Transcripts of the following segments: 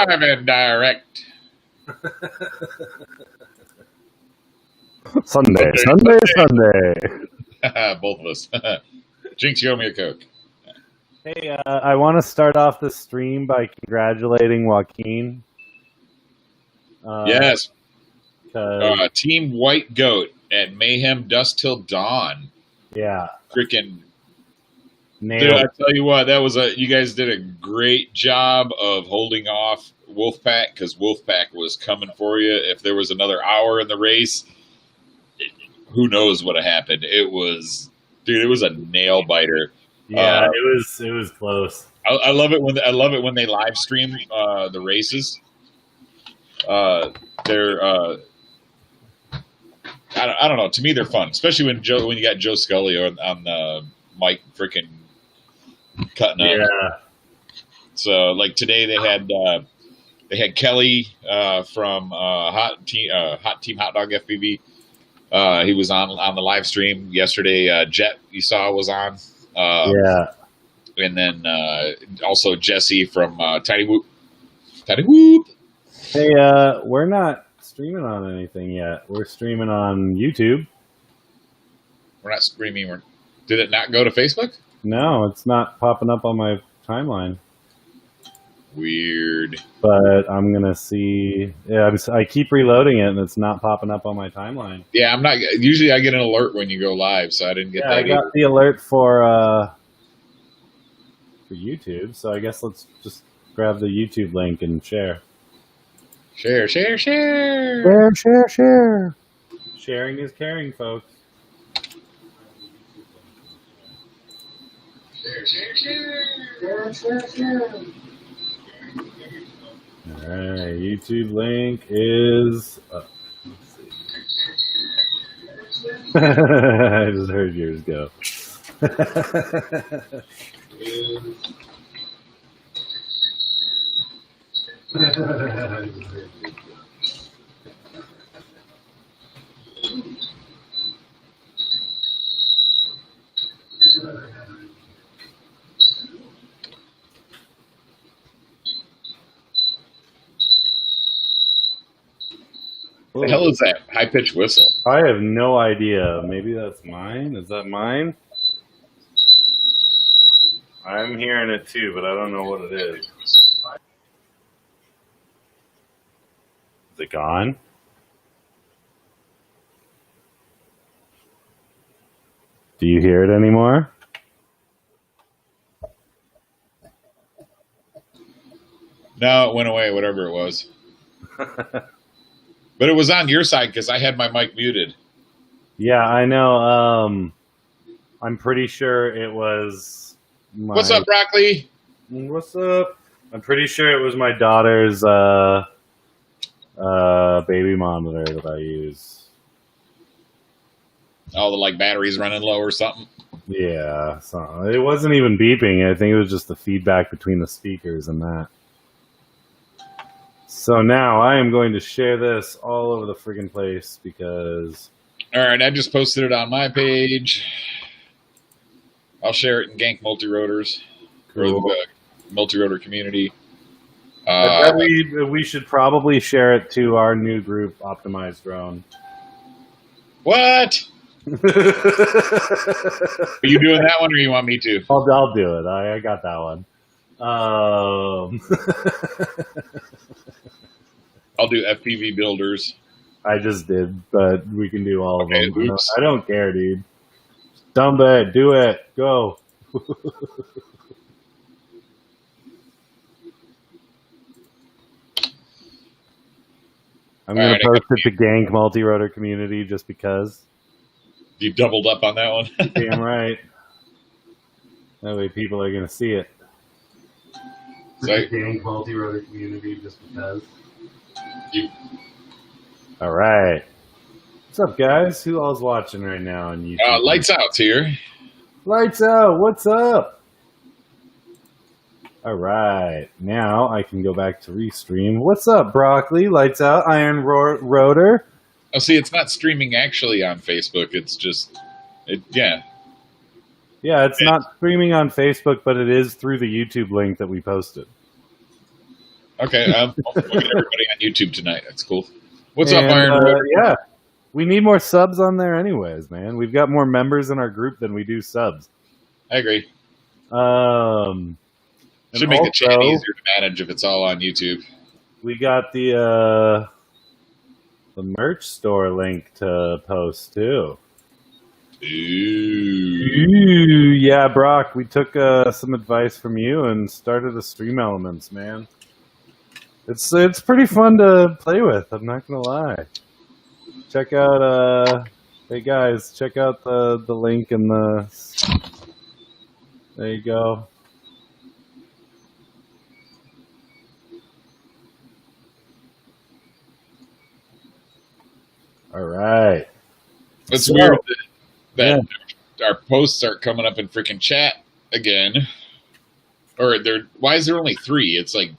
Live and direct. Sunday. Both of us. Jinx, you owe me a Coke. Hey, I want to start off the stream by congratulating Joaquin. Yes. Team White Goat at Mayhem Dust Till Dawn. Yeah. Freaking nailed. Dude, I tell you what, you guys did a great job of holding off Wolfpack, because Wolfpack was coming for you. If there was another hour in the race, who knows what happened. It was a nail biter. Yeah, it was close. I love it when they live stream the races. They're I don't know. To me, they're fun, especially when you got Joe Scully on the mic, freaking cutting up. Yeah. So like today they had Kelly from Hot Team Hot Dog FPV. He was on the live stream yesterday. Jet, you saw, was on. Yeah. And then also Jesse from Tiny Whoop. Tiny Whoop. Hey, we're not streaming on anything yet. We're streaming on YouTube. We're not streaming. Did it not go to Facebook? No, it's not popping up on my timeline. Weird. But I'm gonna see. Yeah, I keep reloading it, and it's not popping up on my timeline. Yeah, I'm not. Usually, I get an alert when you go live, so I didn't get that. I got the alert for YouTube. So I guess let's just grab the YouTube link and share. Share. Sharing is caring, folks. Share. All right, YouTube link is up. Let's see. I just heard yours go. What the hell is that high-pitched whistle? I have no idea. Maybe that's mine? Is that mine? I'm hearing it too, but I don't know what it is. Is it gone? Do you hear it anymore? No, it went away, whatever it was. But it was on your side because I had my mic muted. Yeah, I know. I'm pretty sure it was my... What's up, Broccoli? What's up? I'm pretty sure it was my daughter's baby monitor that I use. Oh, the battery's running low or something? Yeah, so it wasn't even beeping. I think it was just the feedback between the speakers and that. So now I am going to share this all over the friggin' place because... All right, I just posted it on my page. I'll share it in Gank Multirotors. Cool. Or the Multirotor community. I bet we should probably share it to our new group, Optimized Drone. What? Are you doing that one or you want me to? I'll do it. I got that one. I'll do FPV builders. I just did, but we can do all of them. Oops. I don't care, dude. Dumb it. Do it. Go. I'm going to post it to Gank Multirotor community just because. You doubled up on that one? Damn right. That way people are going to see it. Gank Multirotor community just because. All right. What's up, guys? Who all's watching right now on YouTube? Lights Out's here. Lights Out. What's up? All right. Now I can go back to restream. What's up, Broccoli? Lights Out. Iron Rotor. Oh, see, it's not streaming actually on Facebook. It's just, yeah. Yeah, it's not streaming on Facebook, but it is through the YouTube link that we posted. Okay, we'll get everybody on YouTube tonight. That's cool. What's up, And, Iron Road? yeah, we need more subs on there, anyways, man. We've got more members in our group than we do subs. I agree. And Should make the chat also, easier to manage if it's all on YouTube. we got the merch store link to post too. Ooh. Yeah, Brock, we took some advice from you and started a Stream Elements, man. It's pretty fun to play with, I'm not gonna lie. Check out hey guys, check out the link in the there you go. All right. It's So, weird that our posts are coming up in freaking chat again. Or why is there only 3? It's like,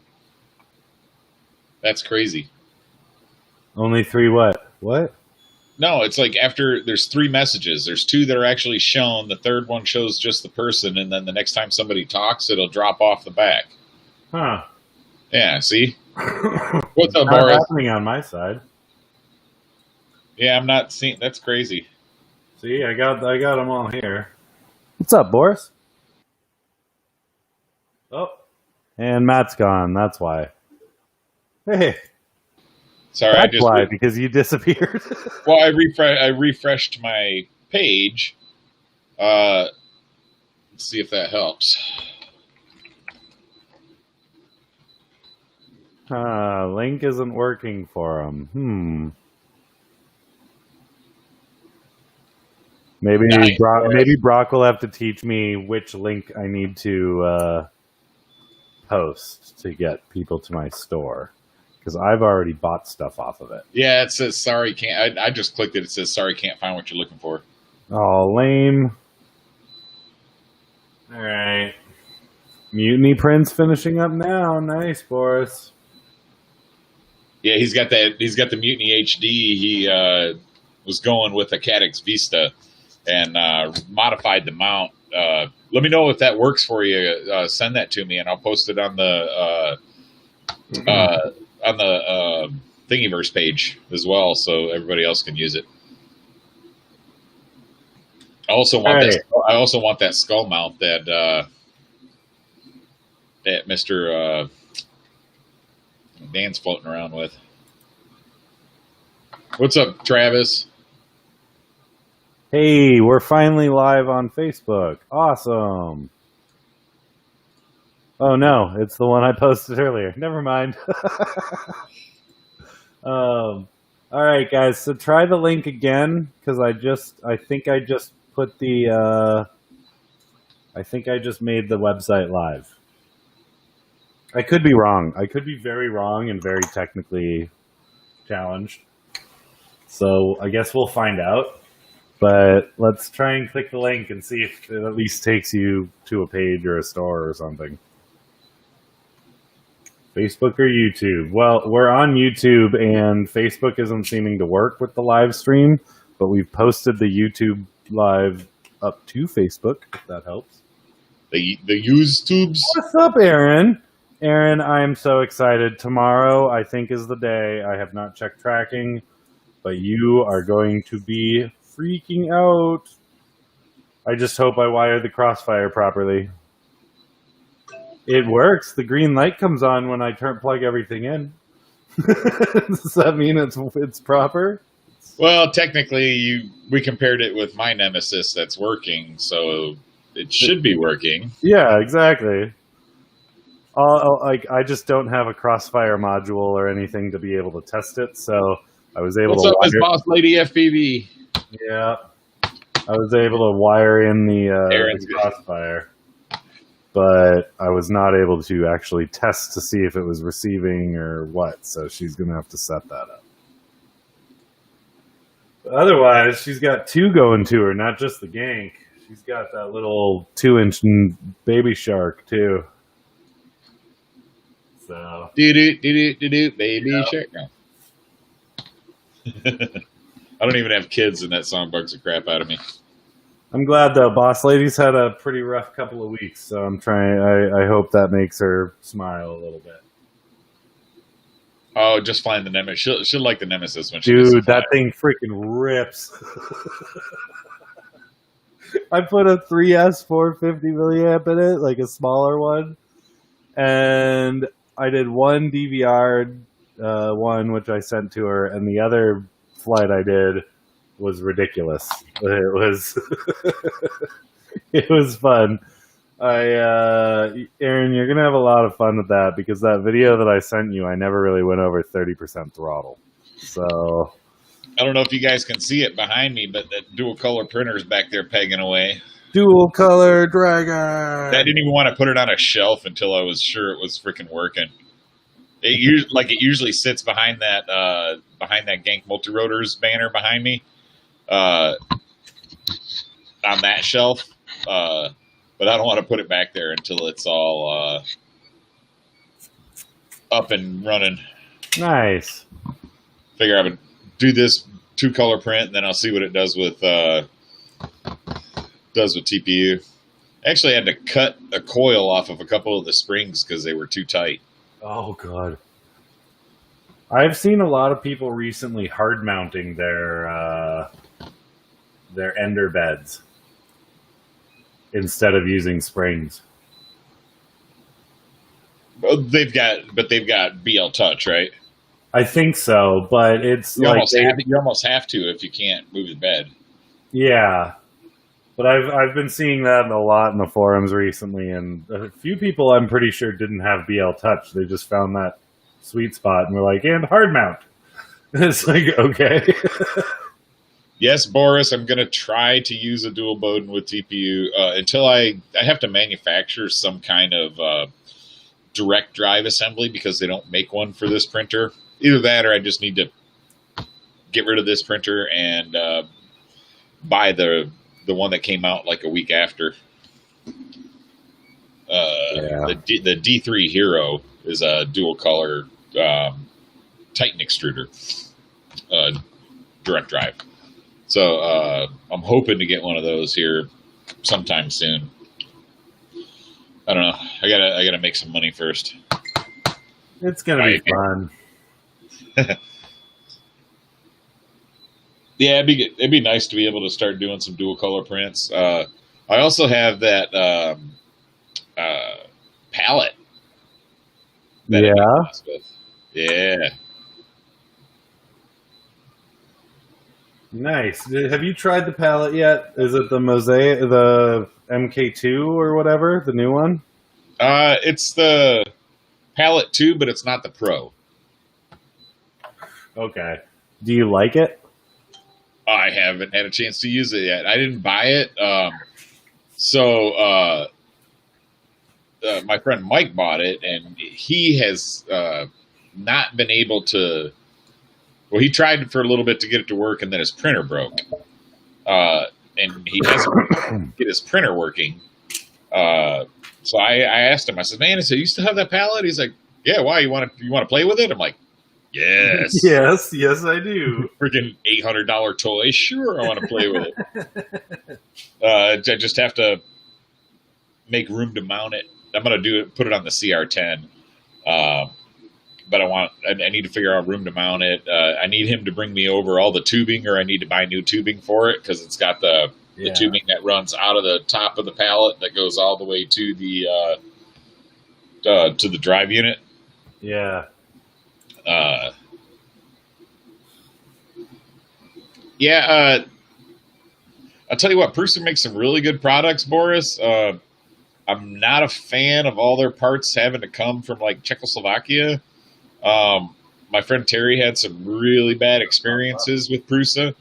that's crazy. Only 3 what? What? No, it's like after there's 3 messages. There's 2 that are actually shown. The third one shows just the person, and then the next time somebody talks, it'll drop off the back. Huh. Yeah, see? What's up, Not Boris? happening on my side. Yeah, I'm not seeing. That's crazy. See, I got them all here. What's up, Boris? Oh, and Matt's gone. That's why. Hey, Sorry, that's why, because you disappeared. Well, I refreshed my page. Let's see if that helps. Link isn't working for him. Maybe Nice. maybe Brock will have to teach me which link I need to post to get people to my store, because I've already bought stuff off of it. Yeah, it says sorry can't. I just clicked it. It says sorry can't find what you're looking for. Oh, lame. All right. Mutiny Prince finishing up now. Nice, Boris. Yeah, he's got that. He's got the Mutiny HD. He was going with a Cadix Vista and modified the mount. Let me know if that works for you. Send that to me, and I'll post it on the Thingiverse page as well, so everybody else can use it. I also want that skull mount that Mr. Dan's floating around with. What's up, Travis? Hey, we're finally live on Facebook. Awesome. Oh no, it's the one I posted earlier. Never mind. All right, guys. So try the link again, because I think I just put the I think I just made the website live. I could be wrong. I could be very wrong and very technically challenged. So I guess we'll find out. But let's try and click the link and see if it at least takes you to a page or a store or something. Facebook or YouTube? Well, we're on YouTube, and Facebook isn't seeming to work with the live stream, but we've posted the YouTube live up to Facebook, if that helps. The YouTubes. What's up, Aaron? Aaron, I'm so excited. Tomorrow, I think, is the day. I have not checked tracking, but you are going to be freaking out. I just hope I wired the crossfire properly. It works. The green light comes on when I plug everything in. Does that mean it's proper? Well, technically, we compared it with my Nemesis that's working, so it should be working. Yeah, exactly. I just don't have a crossfire module or anything to be able to test it, so I was able What's to up, wire. Miss Boss Lady FPV? Yeah, I was able to wire in the good. crossfire, but I was not able to actually test to see if it was receiving or what. So she's gonna have to set that up. But otherwise, she's got 2 going to her, not just the Gank. She's got that little 2-inch baby shark too. So Baby shark. No. I don't even have kids, and that song bugs the crap out of me. I'm glad though. Boss Lady's had a pretty rough couple of weeks, so I'm trying. I hope that makes her smile a little bit. Oh, just flying the Nemesis. She'll like the Nemesis when she Dude, that thing freaking rips. I put a 3S 450 milliamp in it, like a smaller one, and I did one DVR one, which I sent to her, and the other flight I did was ridiculous. It was it was fun. Aaron, you're gonna have a lot of fun with that because that video that I sent you, I never really went over 30% throttle. So I don't know if you guys can see it behind me, but that dual color printer is back there pegging away. dual color dragon. I didn't even want to put it on a shelf until I was sure it was freaking working. It usually sits behind that Gank Multirotors banner behind me, on that shelf. But I don't want to put it back there until it's all up and running. Nice. Figure I would do this 2-color print, and then I'll see what it does with TPU. Actually, I had to cut a coil off of a couple of the springs because they were too tight. Oh god. I've seen a lot of people recently hard mounting their ender beds instead of using springs. They've got BL Touch, right? I think so, but it's you almost have to if you can't move the bed. Yeah, but I've been seeing that a lot in the forums recently, and a few people I'm pretty sure didn't have BL Touch. They just found that sweet spot and were like, and hard mount. It's like, okay. Yes, Boris, I'm going to try to use a dual Bowden with TPU until I have to manufacture some kind of direct drive assembly because they don't make one for this printer. Either that or I just need to get rid of this printer and buy the one that came out like a week after. The D3 Hero is a dual color Titan extruder direct drive. So I'm hoping to get one of those here sometime soon. I don't know. I gotta make some money first. It's gonna be fun. Yeah, it'd be nice to be able to start doing some dual color prints. I also have that palette. Yeah. Nice. Have you tried the palette yet? Is it the Mosaic, the MK2 or whatever, the new one? It's the palette 2, but it's not the Pro. Okay. Do you like it? I haven't had a chance to use it yet. I didn't buy it. My friend Mike bought it, and he has not been able to. Well, he tried for a little bit to get it to work, and then his printer broke. And he doesn't get his printer working. So I asked him. I said, "Man, so you still have that palette?" He's like, "Yeah. Why? You want to play with it?" I'm like, "Yes, yes, I do." Freaking $800 toy. Sure, I want to play with it. I just have to make room to mount it. I'm gonna put it on the CR10. But I need to figure out room to mount it. I need him to bring me over all the tubing, or I need to buy new tubing for it because it's got the tubing that runs out of the top of the pallet that goes all the way to the drive unit. Yeah. I'll tell you what, Prusa makes some really good products, Boris. I'm not a fan of all their parts having to come from like Czechoslovakia. My friend Terry had some really bad experiences with Prusa.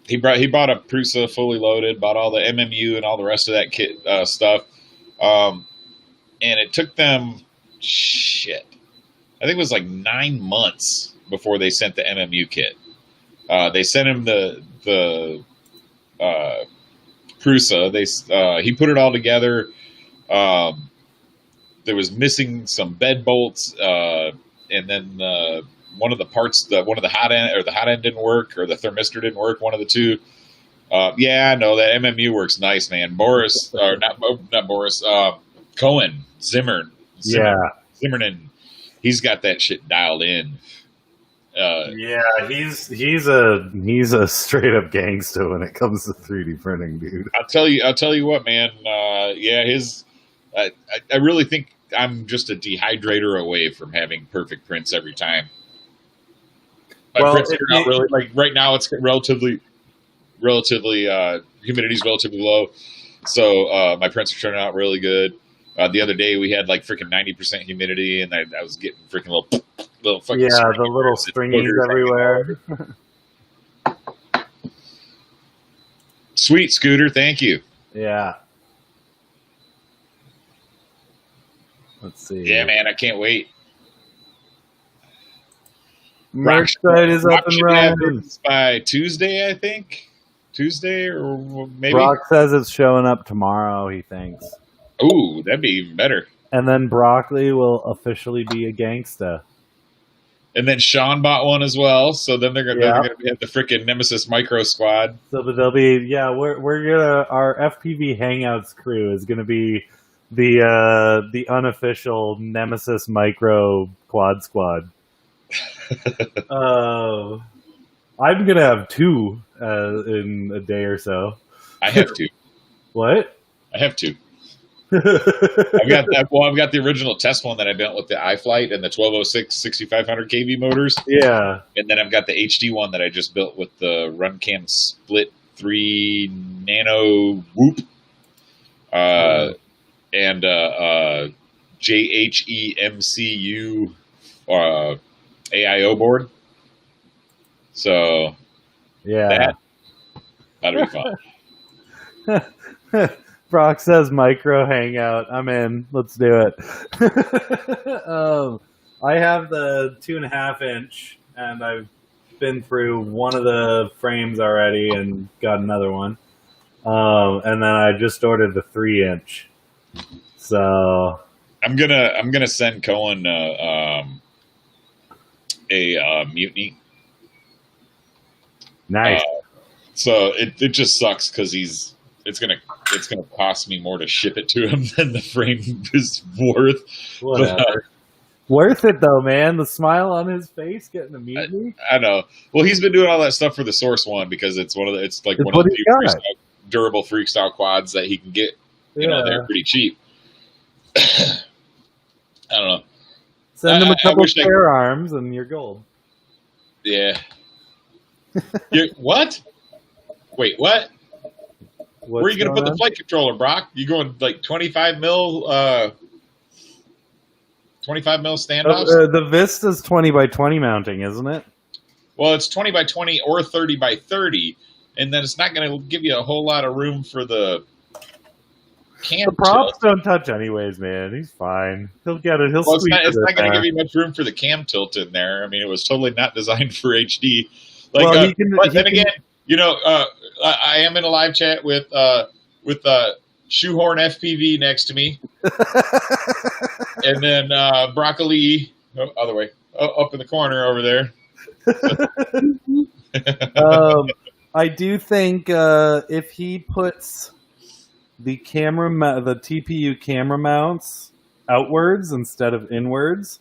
He bought a Prusa fully loaded, bought all the MMU and all the rest of that kit stuff. And it took them I think it was like 9 months before they sent the MMU kit. They sent him the Prusa. He put it all together. There was missing some bed bolts, and then one of the parts, one of the hot end didn't work, or the thermistor didn't work. One of the two. I know that MMU works nice, man. Boris, or not Boris, Cohen, Zimmerman. he's got that shit dialed in. Yeah, he's a straight up gangster when it comes to 3D printing, dude. I'll tell you what, man. Yeah, I really think I'm just a dehydrator away from having perfect prints every time. My prints are not really like right now. It's relatively humidity's relatively low, so my prints are turning out really good. The other day we had like freaking 90% humidity, and I was getting freaking little fucking the little stringies everywhere. Sweet Scooter, thank you. Yeah. Let's see. Yeah, man, I can't wait. Merch site is up and running by Tuesday, I think. Tuesday or maybe. Brock says it's showing up tomorrow. He thinks. Ooh, that'd be even better. And then Broccoli will officially be a gangsta. And then Sean bought one as well. So then they're gonna be at the freaking Nemesis Micro Squad. So they'll be we're gonna our FPV Hangouts crew is gonna be the unofficial Nemesis Micro Quad Squad. I'm gonna have two in a day or so. I have two. What? I have two. I've got the original test one that I built with the iFlight and the 1206 6500 kV motors. Yeah. And then I've got the HD one that I just built with the RunCam Split 3 Nano Whoop. And JHEMCU AIO board. So yeah, that'll be fun. Brock says micro hangout. I'm in. Let's do it. I have the 2.5 inch, and I've been through one of the frames already and got another one. And then I just ordered the 3 inch. So I'm gonna send Cohen a mutiny. Nice. So it just sucks because it's gonna cost me more to ship it to him than the frame is worth. Whatever. Worth it though, man. The smile on his face, getting a mutiny. I know. Well, he's been doing all that stuff for the Source one because it's one of the few durable freestyle quads that he can get. You know, they're pretty cheap. I don't know. Send him a couple spare arms and you're gold. Yeah. What? Wait, what? Where are you going to put the flight controller, Brock? You going like 25 mil 25 mil standoffs? The Vista's 20 by 20 mounting, isn't it? Well, it's 20 by 20 or 30 by 30, and then it's not going to give you a whole lot of room for the cam. The props don't touch anyways, man. He's fine. He'll get it. It's not going to give you much room for the cam tilt in there. I mean, it was totally not designed for HD. Like, well, but then again, you know, I am in a live chat with Shoehorn FPV next to me, and then Broccoli, other way, up in the corner over there. I do think if he puts the TPU camera mounts outwards instead of inwards,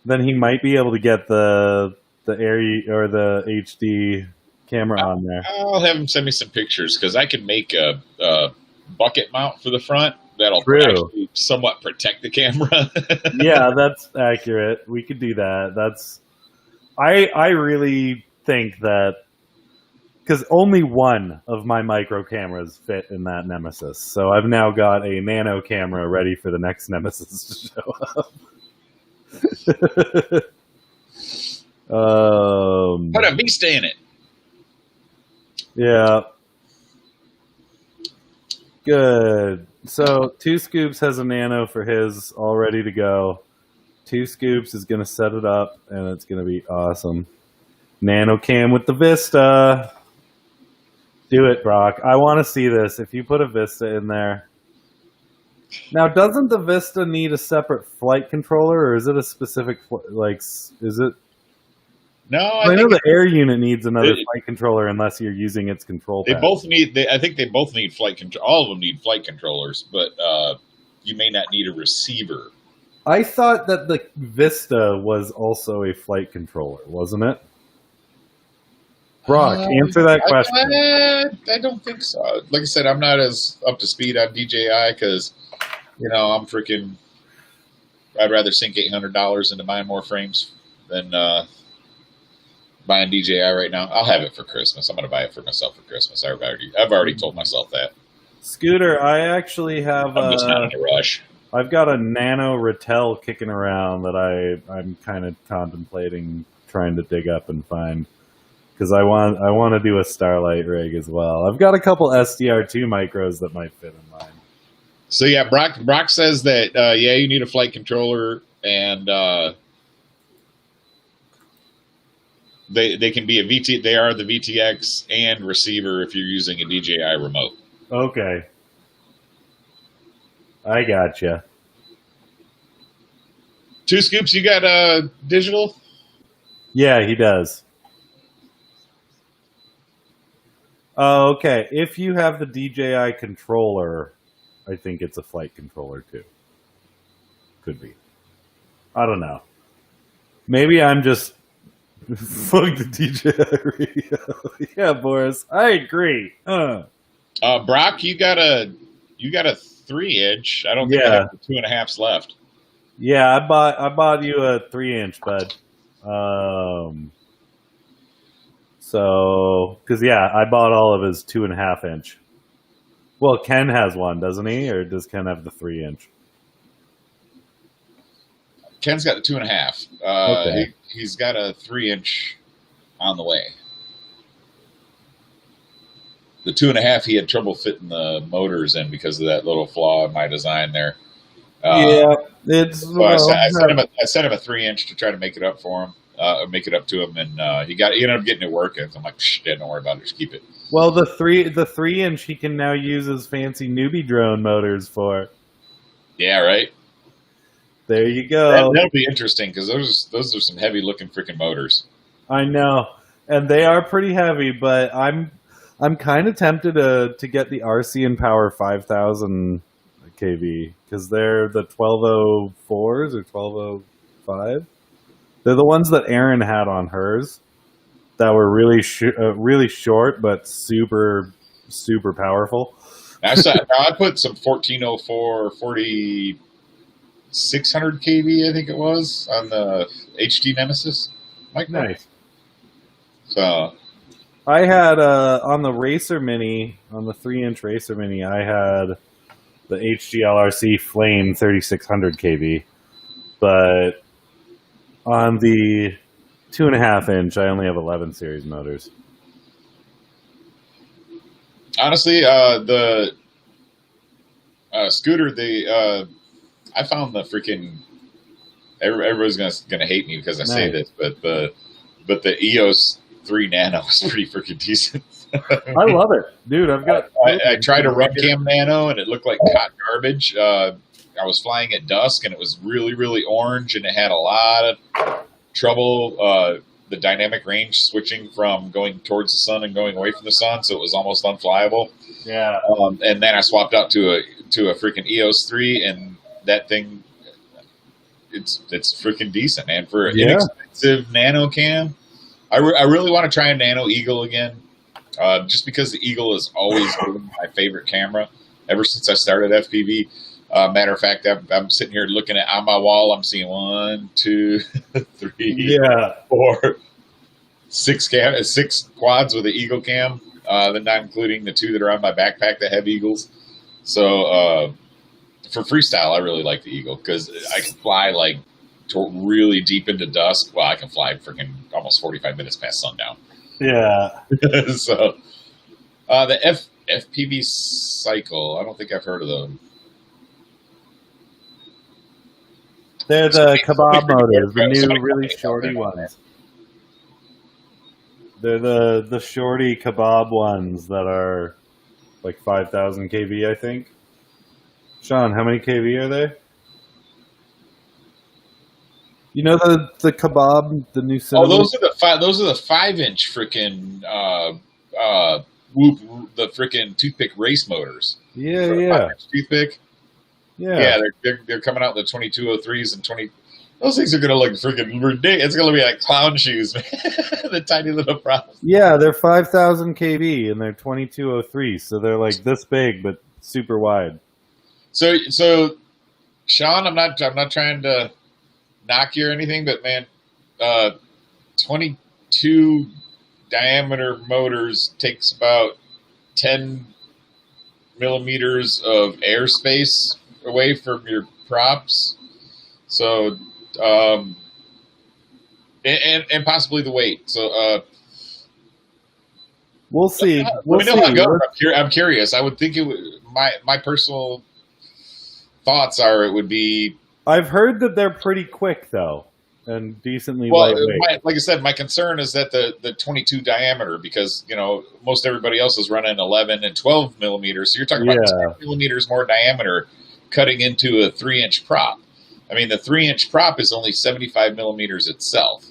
then he might be able to get the Air or the HD camera on there. I'll have him send me some pictures because I can make a bucket mount for the front that'll actually somewhat protect the camera. Yeah, that's accurate. We could do that. I really think that because only one of my micro cameras fit in that Nemesis, so I've now got a nano camera ready for the next Nemesis to show up. Put a beast in it. Yeah. Good. So 2 Scoops has a nano for his all ready to go. 2 Scoops is going to set it up, and it's going to be awesome. Nano cam with the Vista. Do it, Brock. I want to see this. If you put a Vista in there. Now, doesn't the Vista need a separate flight controller, or is it a specific, is it? No, I know the air unit needs another flight controller unless you're using its control pad. I think they both need flight control. All of them need flight controllers, but you may not need a receiver. I thought that the Vista was also a flight controller, wasn't it? Brock, answer that question. I don't think so. Like I said, I'm not as up to speed on DJI because, I'm freaking. I'd rather sink $800 into buying more frames than buying DJI right now. I'll have it for Christmas. I'm going to buy it for myself for Christmas. I've already told myself that. Scooter, I actually have. I'm just not in a rush. I've got a Nano Ratel kicking around that I'm kind of contemplating trying to dig up and find. Because I want to do a Starlight rig as well. I've got a couple SDR2 micros that might fit in mine. So yeah, Brock says that you need a flight controller, and they can be a VT. They are the VTX and receiver if you're using a DJI remote. Okay, I gotcha. Two Scoops, you got digital? Yeah, he does. Oh, okay. If you have the DJI controller, I think it's a flight controller too. Could be. I don't know. Maybe I'm just fuck the DJI radio. Yeah, Boris, I agree. Brock, you got a 3-inch. I don't think I have the 2.5s left. Yeah, I bought you a 3-inch, bud. So, because I bought all of his 2.5-inch. Well, Ken has one, doesn't he? Or does Ken have the 3-inch? Ken's got the 2.5. Okay. He's got a 3-inch on the way. The 2.5, he had trouble fitting the motors in because of that little flaw in my design there. It's. So I sent him a 3-inch to try to make it up for him. Make it up to him, and he ended up getting it working. So I'm like, don't worry about it, just keep it. Well, the 3-inch he can now use his fancy newbie drone motors for. Yeah, right. There you go. That'll be interesting because those are some heavy looking freaking motors. I know, and they are pretty heavy. But I'm kind of tempted to get the RC Power 5000 kV because they're the 1204s or 1205. They're the ones that Erin had on hers that were really short but super, super powerful. I put some 1404, 4600 kV, I think it was, on the HD Nemesis. Nice. So I had on the Racer Mini, on the 3-inch Racer Mini, I had the HD LRC Flame 3600 kV, but on the 2.5-inch, I only have 11 series motors. Honestly, the Scooter, I found the freaking. Everybody's gonna hate me because I say this, but the EOS 3 Nano is pretty freaking decent. I love it, dude. I tried a Runcam Nano and it looked like hot garbage. I was flying at dusk and it was really, really orange and it had a lot of trouble. The dynamic range switching from going towards the sun and going away from the sun, so it was almost unflyable. Yeah. And then I swapped out to a freaking EOS 3, and that thing, it's freaking decent, man. For an inexpensive Nano cam, I really want to try a Nano Eagle again, just because the Eagle has always been my favorite camera ever since I started FPV. Matter of fact, I'm sitting here looking on my wall. I'm seeing 1, 2, 3, 4, 6 quads with an Eagle cam. Then not including the 2 that are on my backpack that have Eagles. So for freestyle, I really like the Eagle because I can fly like really deep into dusk. Well, I can fly freaking almost 45 minutes past sundown. Yeah. So the FPV Cycle, I don't think I've heard of them. They're the kebab motors, the new really shorty ones. They're the shorty kebab ones that are like 5,000 kV, I think. Sean, how many kV are they? You know the kebab, the new cinema? Oh, those are the 5-inch freaking the freaking toothpick race motors. Yeah. Toothpick. Yeah. they're coming out in the 2203s and 20. Those things are gonna look freaking ridiculous. It's gonna be like clown shoes, man. The tiny little props. Yeah, they're 5,000 kb and they're 2203, so they're like this big but super wide. So Sean, I'm not trying to knock you or anything, but man, 22 diameter motors takes about 10 millimeters of airspace away from your props. So, and possibly the weight. So, we'll see. Let me know how it goes. I'm curious. I would think it would, my personal thoughts are it would be. I've heard that they're pretty quick though, and decently lightweight. Like I said, my concern is that the 22 diameter, because most everybody else is running 11 and 12 millimeters. So you're talking about 10 millimeters more diameter cutting into a 3-inch prop. I mean, the 3-inch prop is only 75 millimeters itself,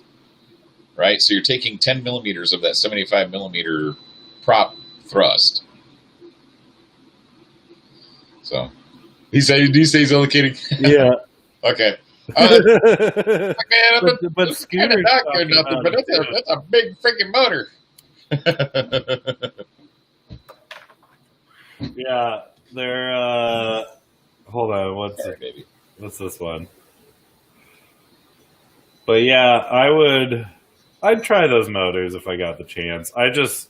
right? So you're taking 10 millimeters of that 75 millimeter prop thrust. So he says he's only kidding. Yeah. Okay. But Scooter's not good nothing, but that's a big freaking motor. Yeah, they're. Hold on, Baby. What's this one? But yeah, I'd try those motors if I got the chance. I just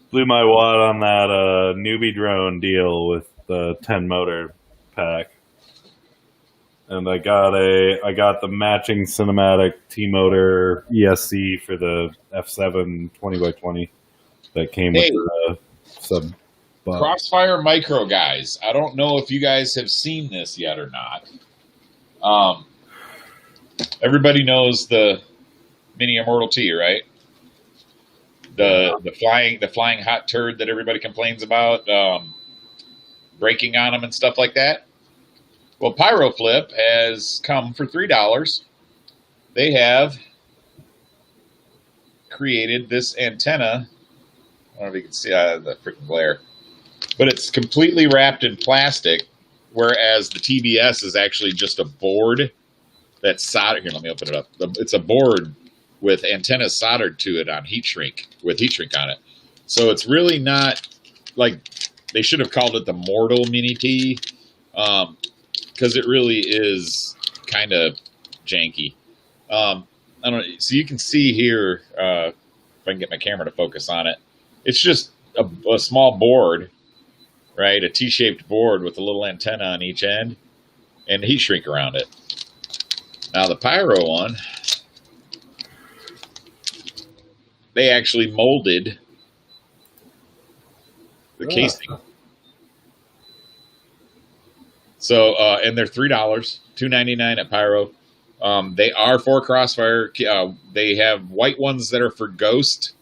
blew my wad on that newbie drone deal with the 10 motor pack. And I got the matching cinematic T-motor ESC for the F7 20x20 that came with the sub. Crossfire Micro guys. I don't know if you guys have seen this yet or not. Everybody knows the Mini Immortal T, right? The flying hot turd that everybody complains about, breaking on them and stuff like that. Well, Pyroflip has come for $3. They have created this antenna. I don't know if you can see the freaking glare, but it's completely wrapped in plastic, whereas the TBS is actually just a board that's soldered. Here, let me open it up. It's a board with antennas soldered to it on heat shrink, with heat shrink on it. So it's really not like they should have called it the Mortal Mini T, because it really is kind of janky. I don't know. So you can see here, if I can get my camera to focus on it, it's just a small board, right? A T-shaped board with a little antenna on each end and heat shrink around it. Now the Pyro one, they actually molded the casing. So, and they're $3, $2.99 at Pyro. They are for Crossfire. They have white ones that are for Ghost,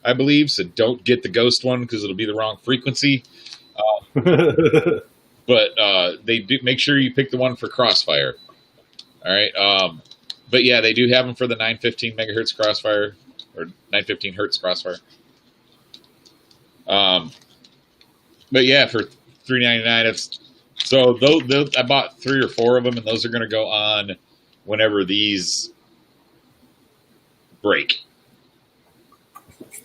I believe. So don't get the Ghost one because it'll be the wrong frequency. But they do make sure you pick the one for Crossfire. All right. But yeah, they do have them for the 915 megahertz Crossfire or 915 hertz Crossfire. But yeah, for $3.99, it's so I bought 3 or 4 of them, and those are going to go on whenever these break.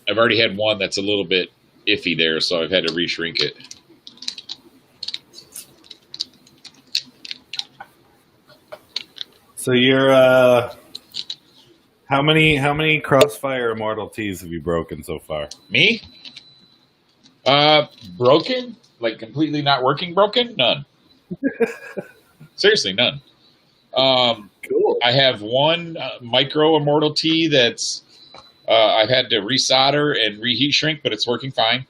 I've already had one that's a little bit iffy there, so I've had to reshrink it. So you're how many Crossfire Immortal T's have you broken so far? Me? Broken? Like completely not working broken? None. Seriously, none. Cool. I have one micro Immortal T that's I've had to resolder and reheat shrink, but it's working fine.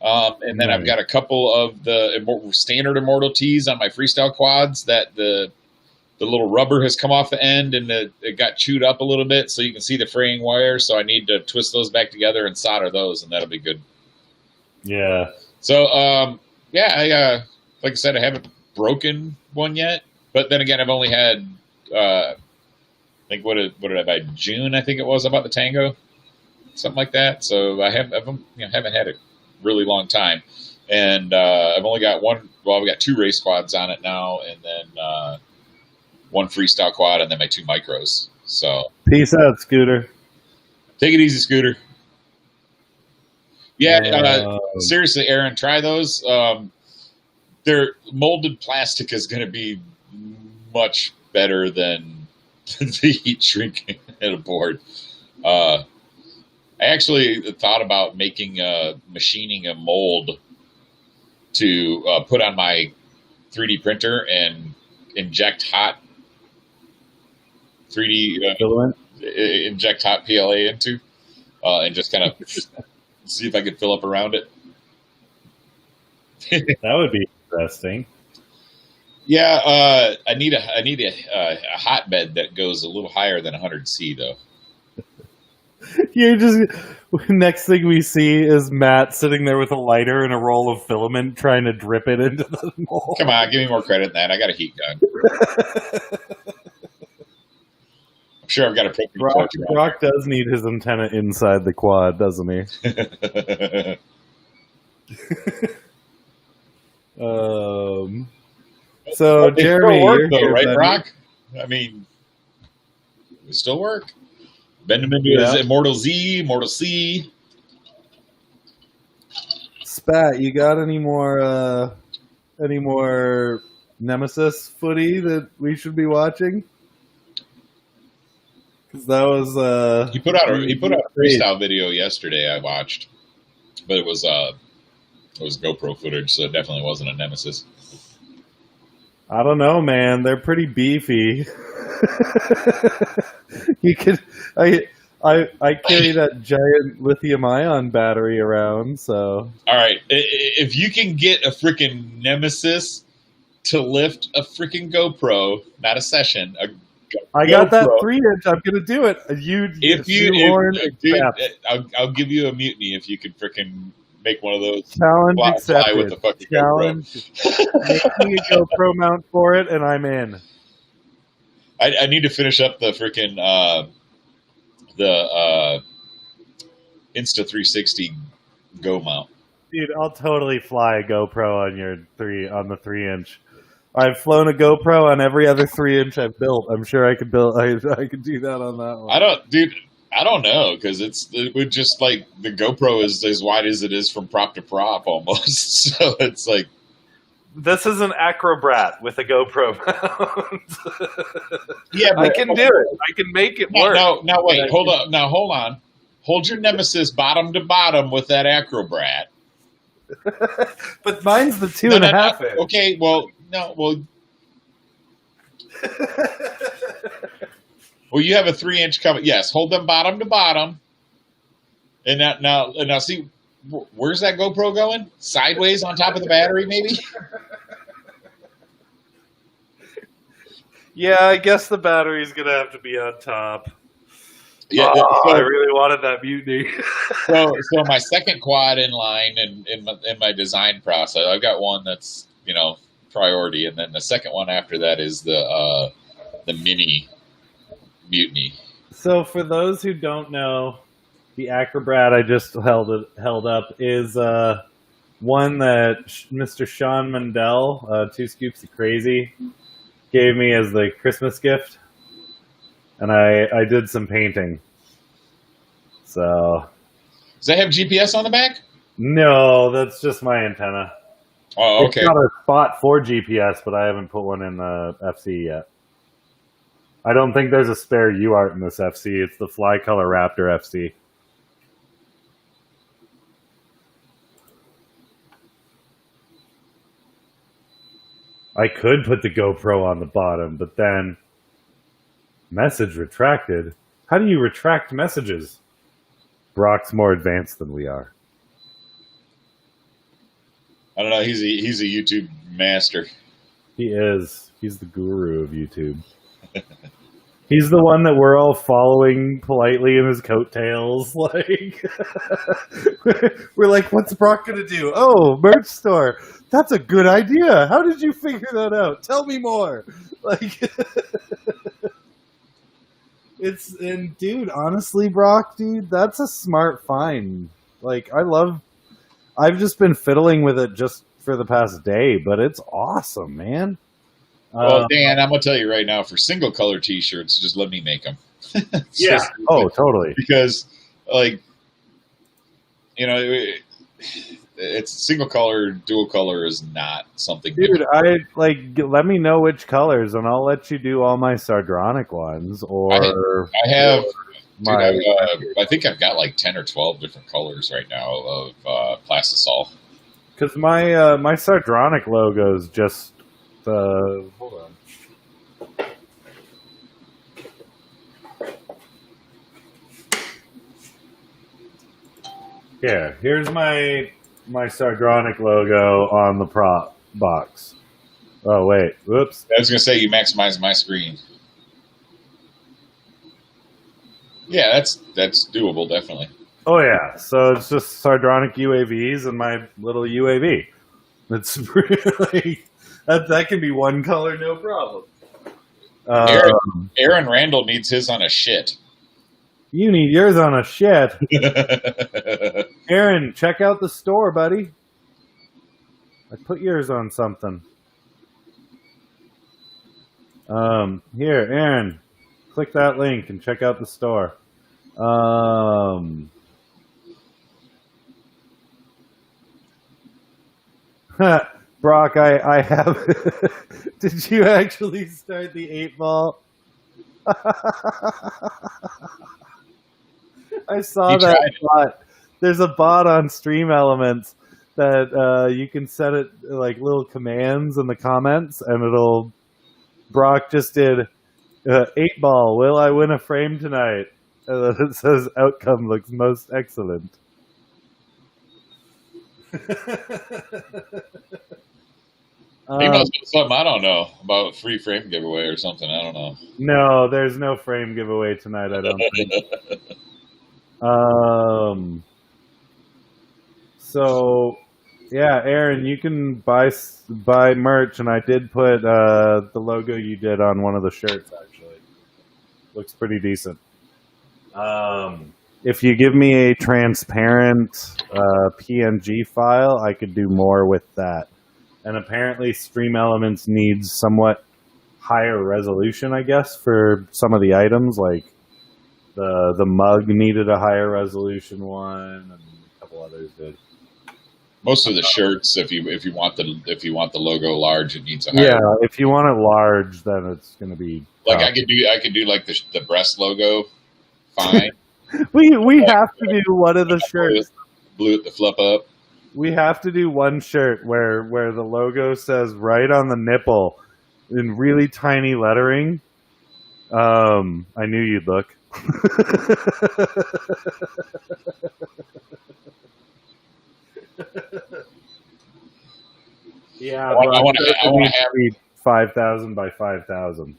And then I've got a couple of the standard Immortal T's on my freestyle quads that the little rubber has come off the end and it got chewed up a little bit, so you can see the fraying wire. So I need to twist those back together and solder those, and that'll be good. Yeah. So yeah, I like I said, I haven't broken one yet, but then again, I've only had I think what did I buy? June, I think it was. I bought the Tango, something like that. So I haven't had a really long time. and I've only got one. Well, we got 2 race quads on it now, and then 1 freestyle quad, and then my 2 micros. So peace out, Scooter. Take it easy, Scooter. Yeah, seriously, Aaron, try those. Their molded plastic is going to be much better than the heat shrink at a board. I actually thought about machining a mold to put on my 3D printer and inject hot 3D inject hot PLA into, and just kind of see if I could fill up around it. That would be interesting. Yeah, I need a hotbed that goes a little higher than 100C though. You're just next thing we see is Matt sitting there with a lighter and a roll of filament trying to drip it into the mold. Come on, give me more credit than that. I got a heat gun. I'm sure I've got a propane. Brock does need his antenna inside the quad, doesn't he? So Jeremy, you're here, right, Brock? I mean, it still work. Bend them into his Immortal Z, Immortal C. Spat, you got any more Nemesis footy that we should be watching? Because that was he put out a freestyle video yesterday. I watched, but it was GoPro footage, so it definitely wasn't a Nemesis. I don't know, man. They're pretty beefy. You could, I carry that giant lithium-ion battery around, so. All right, if you can get a freaking Nemesis to lift a freaking GoPro, not a session, I got that 3-inch. I'm gonna do it. I'll give you a mutiny if you can freaking make one of those. Challenge accepted. Fly with the fucking challenge. Make me a GoPro mount for it, and I'm in. I need to finish up the freaking the Insta 360 Go mount. Dude, I'll totally fly a GoPro on the 3-inch. I've flown a GoPro on every other 3-inch I've built. I'm sure I could build. I could do that on that one. I don't know, because it would just like the GoPro is as wide as it is from prop to prop almost. So it's like this is an Acrobrat with a GoPro mount. Yeah, but I can do it. I can make it work. No, wait, hold up. Now hold on. Hold your Nemesis bottom to bottom with that Acrobrat. But mine's the 2.5 inch. Okay, well. Well, you have a 3-inch cover. Yes, hold them bottom to bottom. And now see, where's that GoPro going? Sideways on top of the battery, maybe? Yeah, I guess the battery's gonna have to be on top. Yeah, I really wanted that mutiny. so my second quad in line in my design process, I've got one that's priority, and then the second one after that is the mini mutiny. So for those who don't know, the Acrobrat I just held up is one that Mr. Sean Mundell, 2 Scoops of Crazy, gave me as the Christmas gift, and I did some painting. So does that have GPS on the back? No, that's just my antenna. Oh, okay. It's got a spot for GPS, but I haven't put one in the FC yet. I don't think there's a spare UART in this FC. It's the Fly Color Raptor FC. I could put the GoPro on the bottom, but then message retracted. How do you retract messages? Brock's more advanced than we are. I don't know. He's a YouTube master. He is. He's the guru of YouTube. He's the one that we're all following politely in his coattails. Like, we're like, what's Brock gonna do? Oh, merch store. That's a good idea. How did you figure that out? Tell me more. Like, dude, honestly, Brock, dude, that's a smart find. Like, I love I've just been fiddling with it just for the past day, but it's awesome, man. Well, Dan, I'm gonna tell you right now, for single color T-shirts, just let me make them. Yeah. Oh, totally. Because, like, you know, it's single color, dual color is not something. Dude, let me know which colors, and I'll let you do all my sardonic ones. Or I have. Dude, I think I've got like 10 or 12 different colors right now of plastisol. Because my sardonic logo is just hold on. Here's my sardonic logo on the prop box. Oh wait, whoops. I was gonna say you maximize my screen. Yeah, that's doable, definitely. Oh yeah, so it's just sardonic UAVs and my little UAV. It's really that can be one color, no problem. Aaron Randall needs his on a shit. You need yours on a shit. Aaron, check out the store, buddy. I put yours on something. Here, Aaron, click that link and check out the store. Brock, I have. Did you actually start the 8-ball? I saw that bot. There's a bot on Stream Elements that you can set it like little commands in the comments, and it'll. Brock just did 8-ball. Will I win a frame tonight? And then it says outcome looks most excellent. He must have something I don't know about a free frame giveaway or something. I don't know. No, there's no frame giveaway tonight. I don't think. So, yeah, Aaron, you can buy merch, and I did put the logo you did on one of the shirts. Actually, looks pretty decent. If you give me a transparent PNG file, I could do more with that. And apparently, Stream Elements needs somewhat higher resolution, I guess, for some of the items. Like the mug needed a higher resolution one, and a couple others did. Most of the shirts, if you want the logo large, it needs a higher. Yeah, if you want it large, then it's going to be like tough. I could do like the breast logo. Fine. we have to do one of the shirts. Blew it the flip up. We have to do one shirt where the logo says right on the nipple in really tiny lettering. I knew you'd look. Yeah, I want to have 5,000 by 5,000.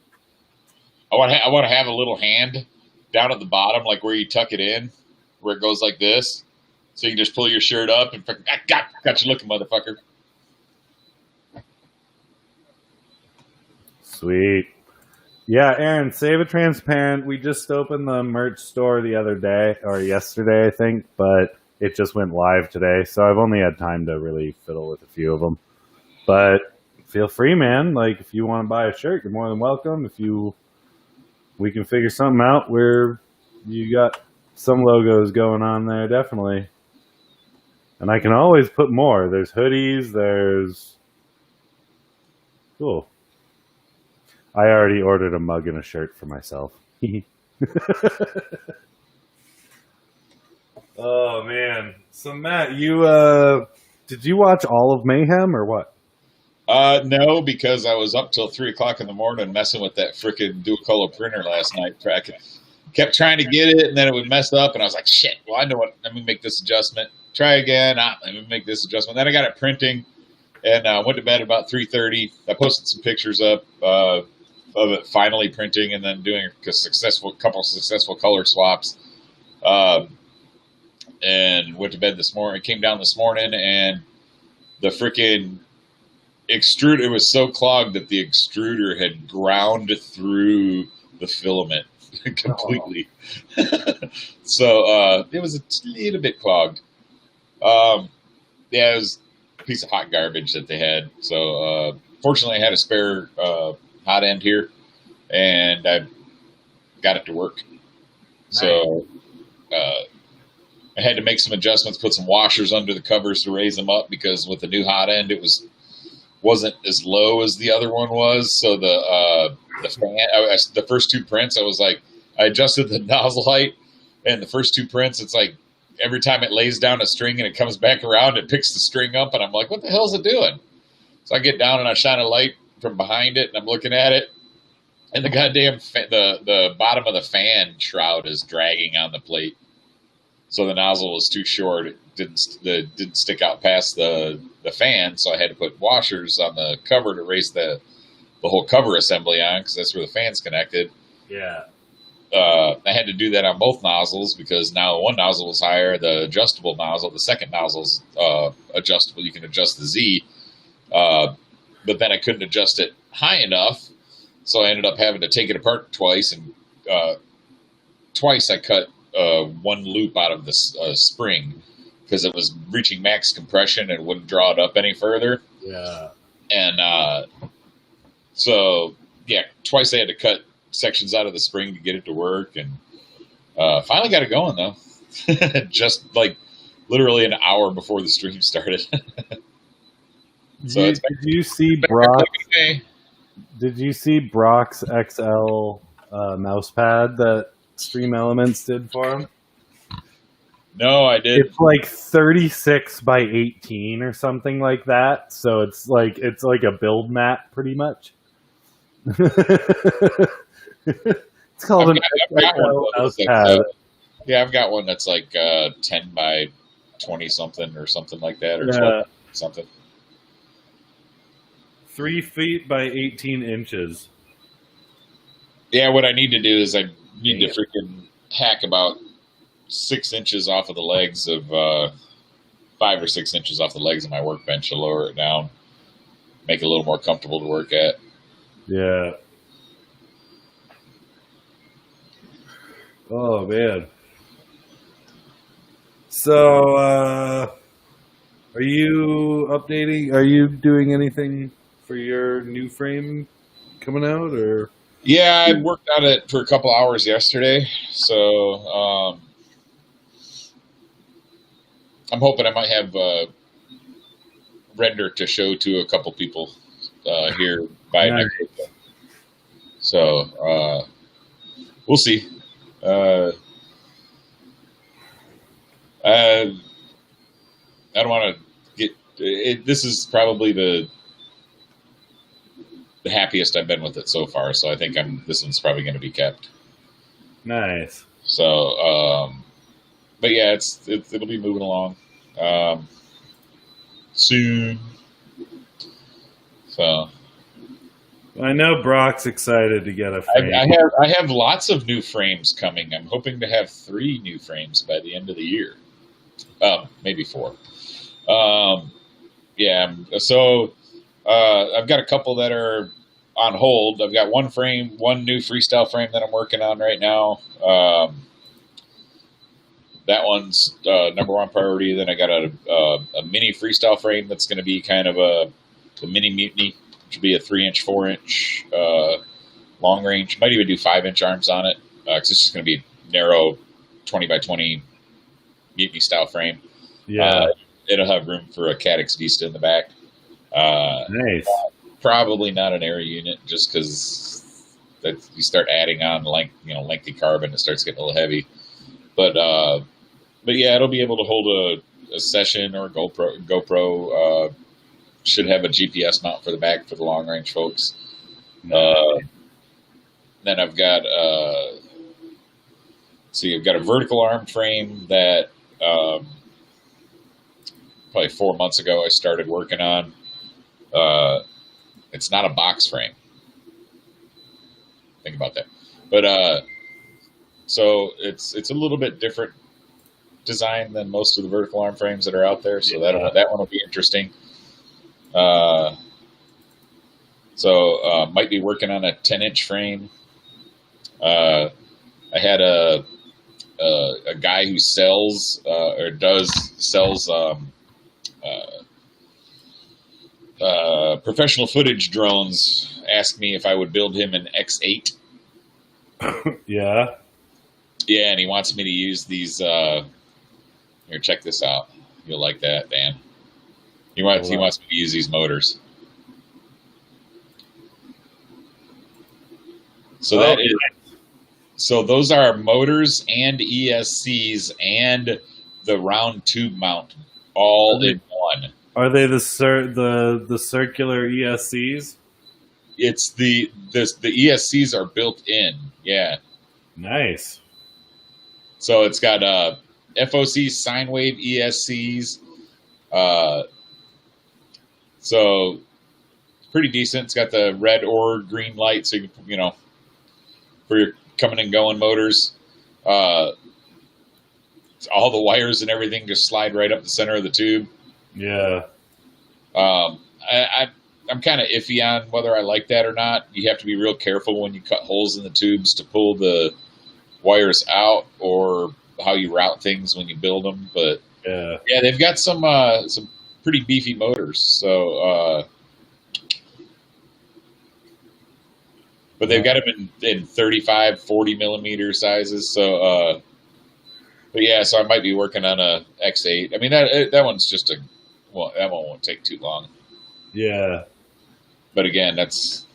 I want to have a little hand down at the bottom, like where you tuck it in, where it goes like this. So you can just pull your shirt up and got you looking, motherfucker. Sweet. Yeah, Aaron, save a transparent. We just opened the merch store the other day, or yesterday, I think, but it just went live today. So I've only had time to really fiddle with a few of them. But feel free, man. Like, if you want to buy a shirt, you're more than welcome. We can figure something out where you got some logos going on there, definitely. And I can always put more. There's hoodies, there's... Cool. I already ordered a mug and a shirt for myself. Oh, man. So, Matt, did you watch all of Mayhem or what? No, because I was up till 3 o'clock in the morning messing with that frickin' dual color printer last night. Kept trying to get it, and then it would mess up, and I was like, shit, well, I know what, let me make this adjustment. Try again, let me make this adjustment. Then I got it printing, and went to bed about 3:30. I posted some pictures up of it finally printing, and then doing a couple successful color swaps. And went to bed this morning. Came down this morning, and the frickin' extruder, it was so clogged that the extruder had ground through the filament completely. So it was a little bit clogged. Yeah, it was a piece of hot garbage that they had. So fortunately, I had a spare hot end here, and I got it to work. Nice. So I had to make some adjustments, put some washers under the covers to raise them up because with the new hot end, it wasn't as low as the other one was. So the fan, the first two prints, I was like, I adjusted the nozzle height, and the first two prints, it's like every time it lays down a string and it comes back around, it picks the string up, and I'm like, what the hell is it doing? So I get down and I shine a light from behind it, and I'm looking at it, and the goddamn the bottom of the fan shroud is dragging on the plate. So the nozzle was too short; it didn't stick out past the fan. So I had to put washers on the cover to raise the whole cover assembly on because that's where the fan's connected. Yeah. I had to do that on both nozzles because now one nozzle was higher. The adjustable nozzle, the second nozzle's adjustable. You can adjust the Z, but then I couldn't adjust it high enough, so I ended up having to take it apart twice. And twice I cut one loop out of the spring because it was reaching max compression and wouldn't draw it up any further. Yeah. And so yeah, twice I had to cut sections out of the spring to get it to work, and finally got it going though. Just like literally an hour before the stream started. So did you see Brock? Did you see Brock's XL mouse pad that Stream Elements did for him? No, I did. It's like 36 by 18 or something like that. So it's like a build mat pretty much. It's called an XL mouse pad. Yeah, I've got one that's like 10 by 20 something or something like that, or 12 something. 3 feet by 18 inches. Yeah, what I need to do is I need to freaking hack about 6 inches off of the legs of 5 or 6 inches off the legs of my workbench to lower it down, make it a little more comfortable to work at. Yeah. Oh man. So, are you updating? Are you doing anything for your new frame coming out, or? Yeah, I worked on it for a couple hours yesterday, so I'm hoping I might have render to show to a couple people here by next week. So we'll see. I don't want to get it. This is probably the happiest I've been with it so far. So I think this one's probably going to be kept. Nice. So, but yeah, it'll be moving along soon. So. I know Brock's excited to get a frame. I have lots of new frames coming. I'm hoping to have 3 new frames by the end of the year. Maybe 4. Yeah. So I've got a couple that are on hold. I've got one new freestyle frame that I'm working on right now. That one's number one priority. Then I got a mini freestyle frame that's going to be kind of a mini mutiny. Which would be a 3-inch, 4-inch long range. Might even do 5-inch arms on it because it's just going to be narrow 20 by 20 mutiny style frame. Yeah, it'll have room for a Cat X Vista in the back. Nice. Probably not an air unit, just because you start adding on lengthy carbon, it starts getting a little heavy. But yeah, it'll be able to hold a session or a GoPro. Should have a GPS mount for the back for the long range folks. Then I've got I've got a vertical arm frame that probably 4 months ago I started working on. It's not a box frame. Think about that. But so it's a little bit different design than most of the vertical arm frames that are out there. So that one will be interesting. Might be working on a 10-inch frame. I had a guy who sells Professional footage drones asked me if I would build him an X8. Yeah. Yeah, and he wants me to use these. Here, check this out. You'll like that, Dan. He wants me to use these motors. So that is. So those are motors and ESCs and the round tube mount all in one. Are they the circular ESCs? It's the ESCs are built in. Yeah. Nice. So it's got FOC sine wave ESCs. So it's pretty decent. It's got the red or green light, so you know, for your coming and going motors. All the wires and everything just slide right up the center of the tube. Yeah. I'm kind of iffy on whether I like that or not. You have to be real careful when you cut holes in the tubes to pull the wires out, or how you route things when you build them. But yeah, they've got some pretty beefy motors. So, but they've got them in 35, 40 millimeter sizes. So, but yeah, so I might be working on a X8. I mean, that one's just that one won't take too long. Yeah. But again, that's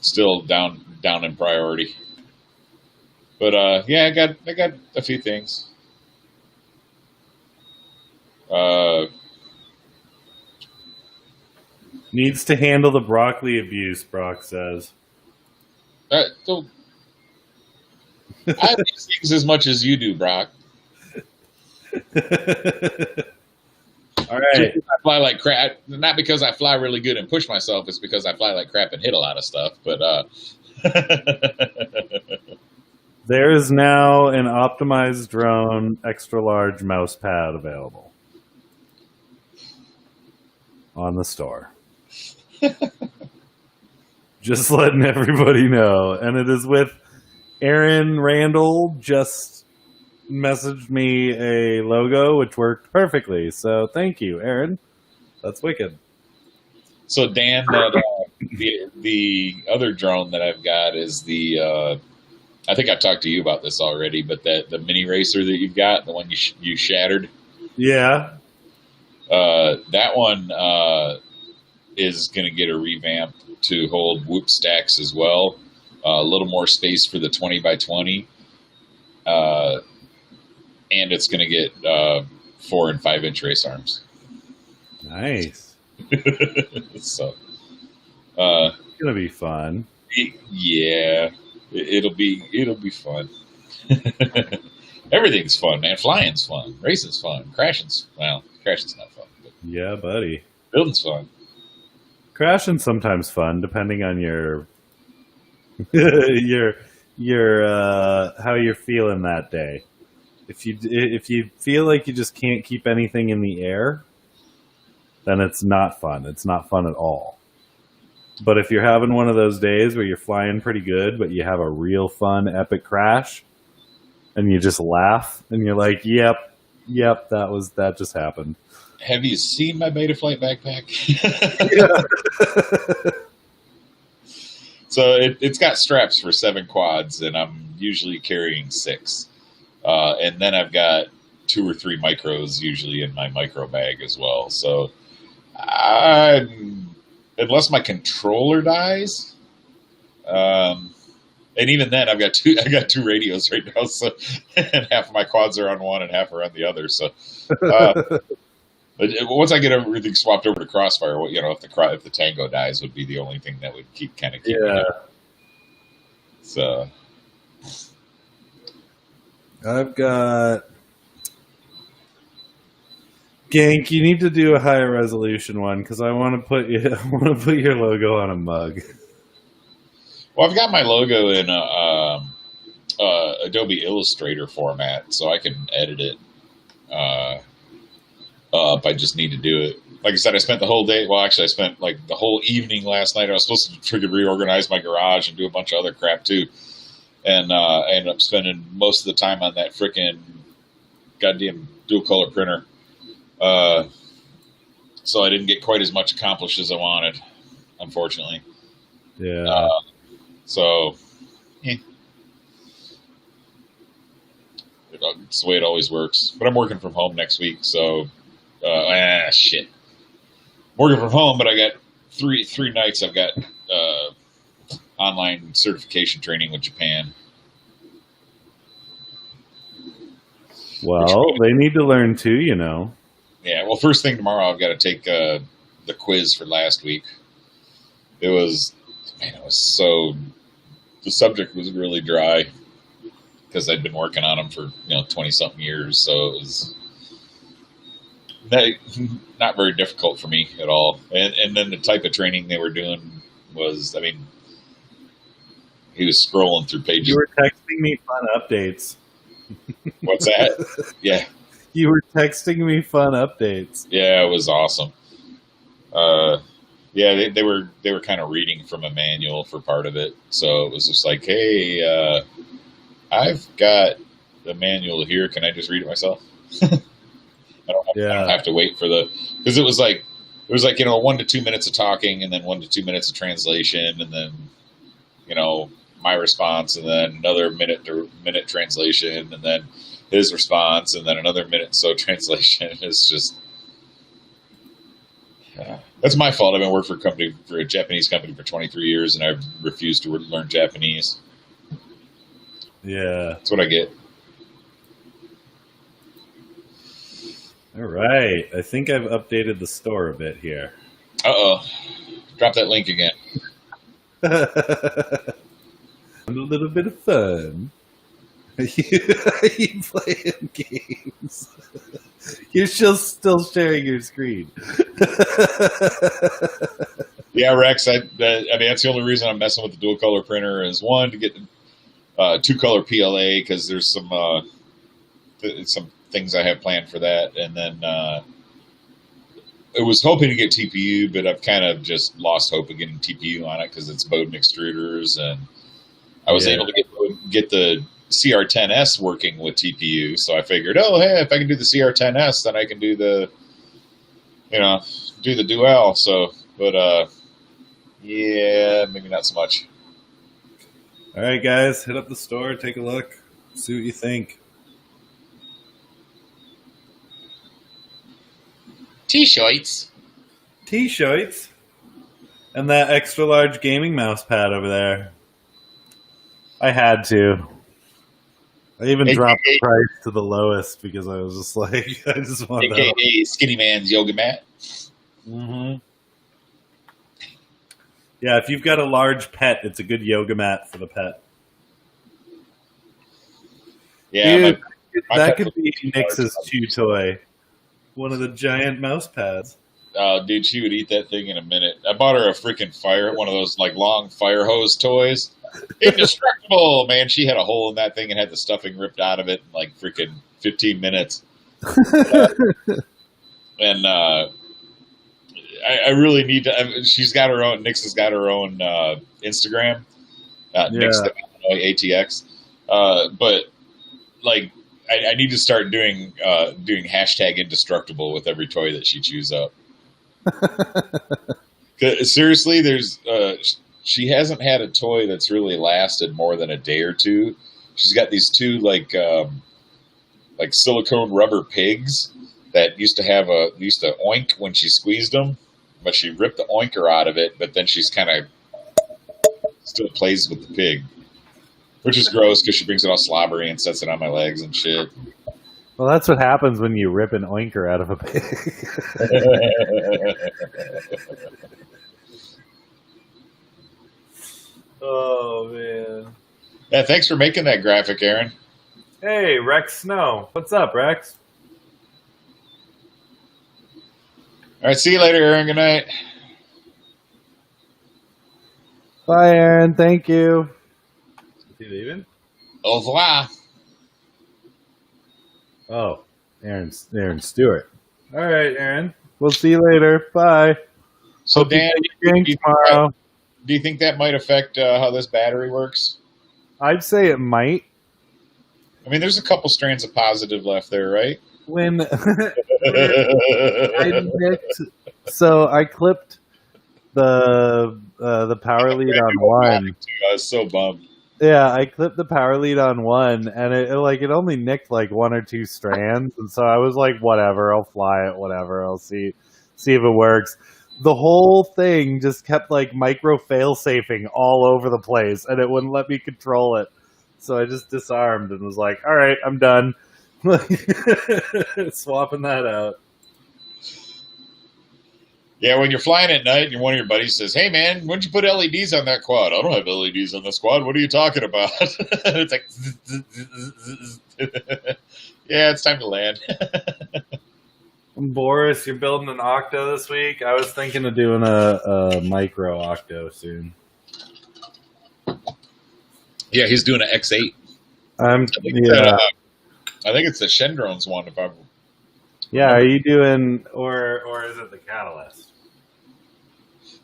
still down in priority. But yeah, I got a few things. Needs to handle the broccoli abuse, Brock says. So I have these things as much as you do, Brock. All right. I fly like crap. Not because I fly really good and push myself. It's because I fly like crap and hit a lot of stuff. But there is now an optimized drone extra large mouse pad available on the store. Just letting everybody know. And it is with Aaron Randall just messaged me a logo which worked perfectly. So thank you, Aaron. That's wicked. So Dan, the other drone that I've got is the I think I've talked to you about this already, but the mini racer that you've got, the one you shattered. Yeah. That one is going to get a revamp to hold whoop stacks as well. A little more space for the 20x20. And it's going to get 4 and 5 inch race arms. Nice. So it's going to be fun. Yeah. It'll be fun. Everything's fun, man. Flying's fun. Racing's fun. Crashing's not fun. But yeah, buddy. Building's fun. Crashing's sometimes fun, depending on your how you're feeling that day. If you feel like you just can't keep anything in the air, then it's not fun. It's not fun at all. But if you're having one of those days where you're flying pretty good, but you have a real fun, epic crash, and you just laugh, and you're like, yep, that just happened. Have you seen my Betaflight backpack? Yeah. So it's got straps for 7 quads, and I'm usually carrying 6. And then I've got 2 or 3 micros usually in my micro bag as well. So unless my controller dies, and even then I've got two radios right now, so and half of my quads are on one and half are on the other. So but once I get everything swapped over to Crossfire, if the Tango dies, would be the only thing that would keep me up. So I've got Gank. You need to do a higher resolution one because I want to put your logo on a mug. Well, I've got my logo in Adobe Illustrator format, so I can edit it up. I just need to do it. Like I said, I spent the whole day. Well, actually, I spent like the whole evening last night. I was supposed to freaking reorganize my garage and do a bunch of other crap too. And I ended up spending most of the time on that freaking goddamn dual color printer. so I didn't get quite as much accomplished as I wanted, unfortunately. Yeah. So, it's the way it always works. But I'm working from home next week, so shit. Working from home, but I got three nights. I've got online certification training with Japan. Well, they need to learn too, you know. Yeah. Well, first thing tomorrow, I've got to take the quiz for last week. It was so. The subject was really dry because I'd been working on them for 20-something years, so it was not very difficult for me at all. And then the type of training they were doing was, he was scrolling through pages. You were texting me fun updates. What's that? Yeah. You were texting me fun updates. Yeah, it was awesome. Yeah, they were kind of reading from a manual for part of it, so it was just like, hey, I've got the manual here. Can I just read it myself? I don't have to wait for because it was like 1 to 2 minutes of talking, and then 1 to 2 minutes of translation, and then my response, and then another minute translation, and then his response, and then another minute so translation. It's just that's my fault. I've been working for a Japanese company for 23 years, and I've refused to learn Japanese. Yeah, that's what I get. All right, I think I've updated the store a bit here. Drop that link again. A little bit of fun. You playing games. You're still sharing your screen. Yeah, Rex. That's the only reason I'm messing with the dual color printer is, one, to get 2-color PLA, because there's some things I have planned for that, and then I was hoping to get TPU, but I've kind of just lost hope of getting TPU on it because it's Bowden extruders, and I was able to get the CR10S working with TPU, so I figured, hey, if I can do the CR10S, then I can do the Dual. So, but yeah, maybe not so much. All right, guys, hit up the store, take a look, see what you think. T-shirts, and that extra large gaming mouse pad over there. I had to. I even dropped the price to the lowest because I was just like, I just want that. AKA Skinny Man's yoga mat. Mm-hmm. Yeah, if you've got a large pet, it's a good yoga mat for the pet. Yeah, dude, that could be Nix's chew toy. One of the giant mouse pads. Oh, dude, she would eat that thing in a minute. I bought her a freaking one of those long fire hose toys. Indestructible, man. She had a hole in that thing and had the stuffing ripped out of it in freaking 15 minutes. And I really need to. She's got her own. Nix has got her own Instagram. Nix ATX. But I need to start doing hashtag indestructible with every toy that she chews up. Seriously, she hasn't had a toy that's really lasted more than a day or two. She's got these two silicone rubber pigs that used to oink when she squeezed them, but she ripped the oinker out of it. But then she's kind of still plays with the pig, which is gross because she brings it all slobbery and sets it on my legs and shit. Well, that's what happens when you rip an oinker out of a pig. Oh, man. Yeah, thanks for making that graphic, Aaron. Hey, Rex Snow. What's up, Rex? All right, see you later, Aaron. Good night. Bye, Aaron. Thank you. Is he leaving? Au revoir. Oh, Aaron Stewart. All right, Aaron. We'll see you later. Bye. So, Dan, tomorrow. Do you think that might affect how this battery works? I'd say it might. I mean, there's a couple strands of positive left there, right? When So I clipped the power lead on one. I was so bummed. Yeah, I clipped the power lead on one, and it only nicked like one or two strands, and so I was like, whatever, I'll fly it, whatever, I'll see if it works. The whole thing just kept like micro fail-safing all over the place, and it wouldn't let me control it. So I just disarmed and was like, all right, I'm done. Swapping that out. Yeah, when you're flying at night and one of your buddies says, hey, man, when'd you put LEDs on that quad? I don't have LEDs on this quad. What are you talking about? It's like, yeah, it's time to land. Boris, you're building an octo this week? I was thinking of doing a micro octo soon. Yeah, he's doing an X8. Yeah. I think it's the Shendrone's one. If I'm. Yeah, are you doing, or is it the Catalyst?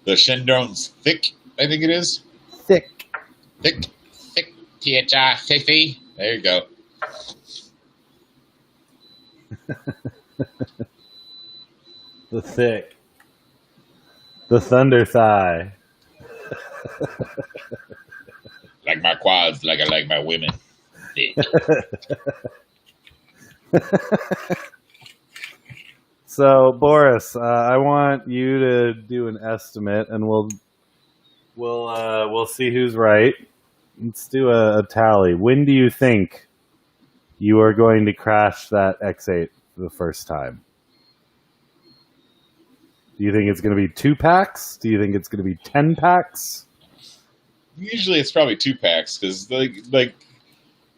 The Shendrone's Thick, I think it is. Thick. Fifi. There you go. The thick. The thunder thigh. Like my quads, like I like my women. So, Boris, I want you to do an estimate, and we'll see who's right. Let's do a tally. When do you think you are going to crash that X8 for the first time? Do you think it's going to be 2 packs? Do you think it's going to be 10 packs? Usually it's probably 2 packs because like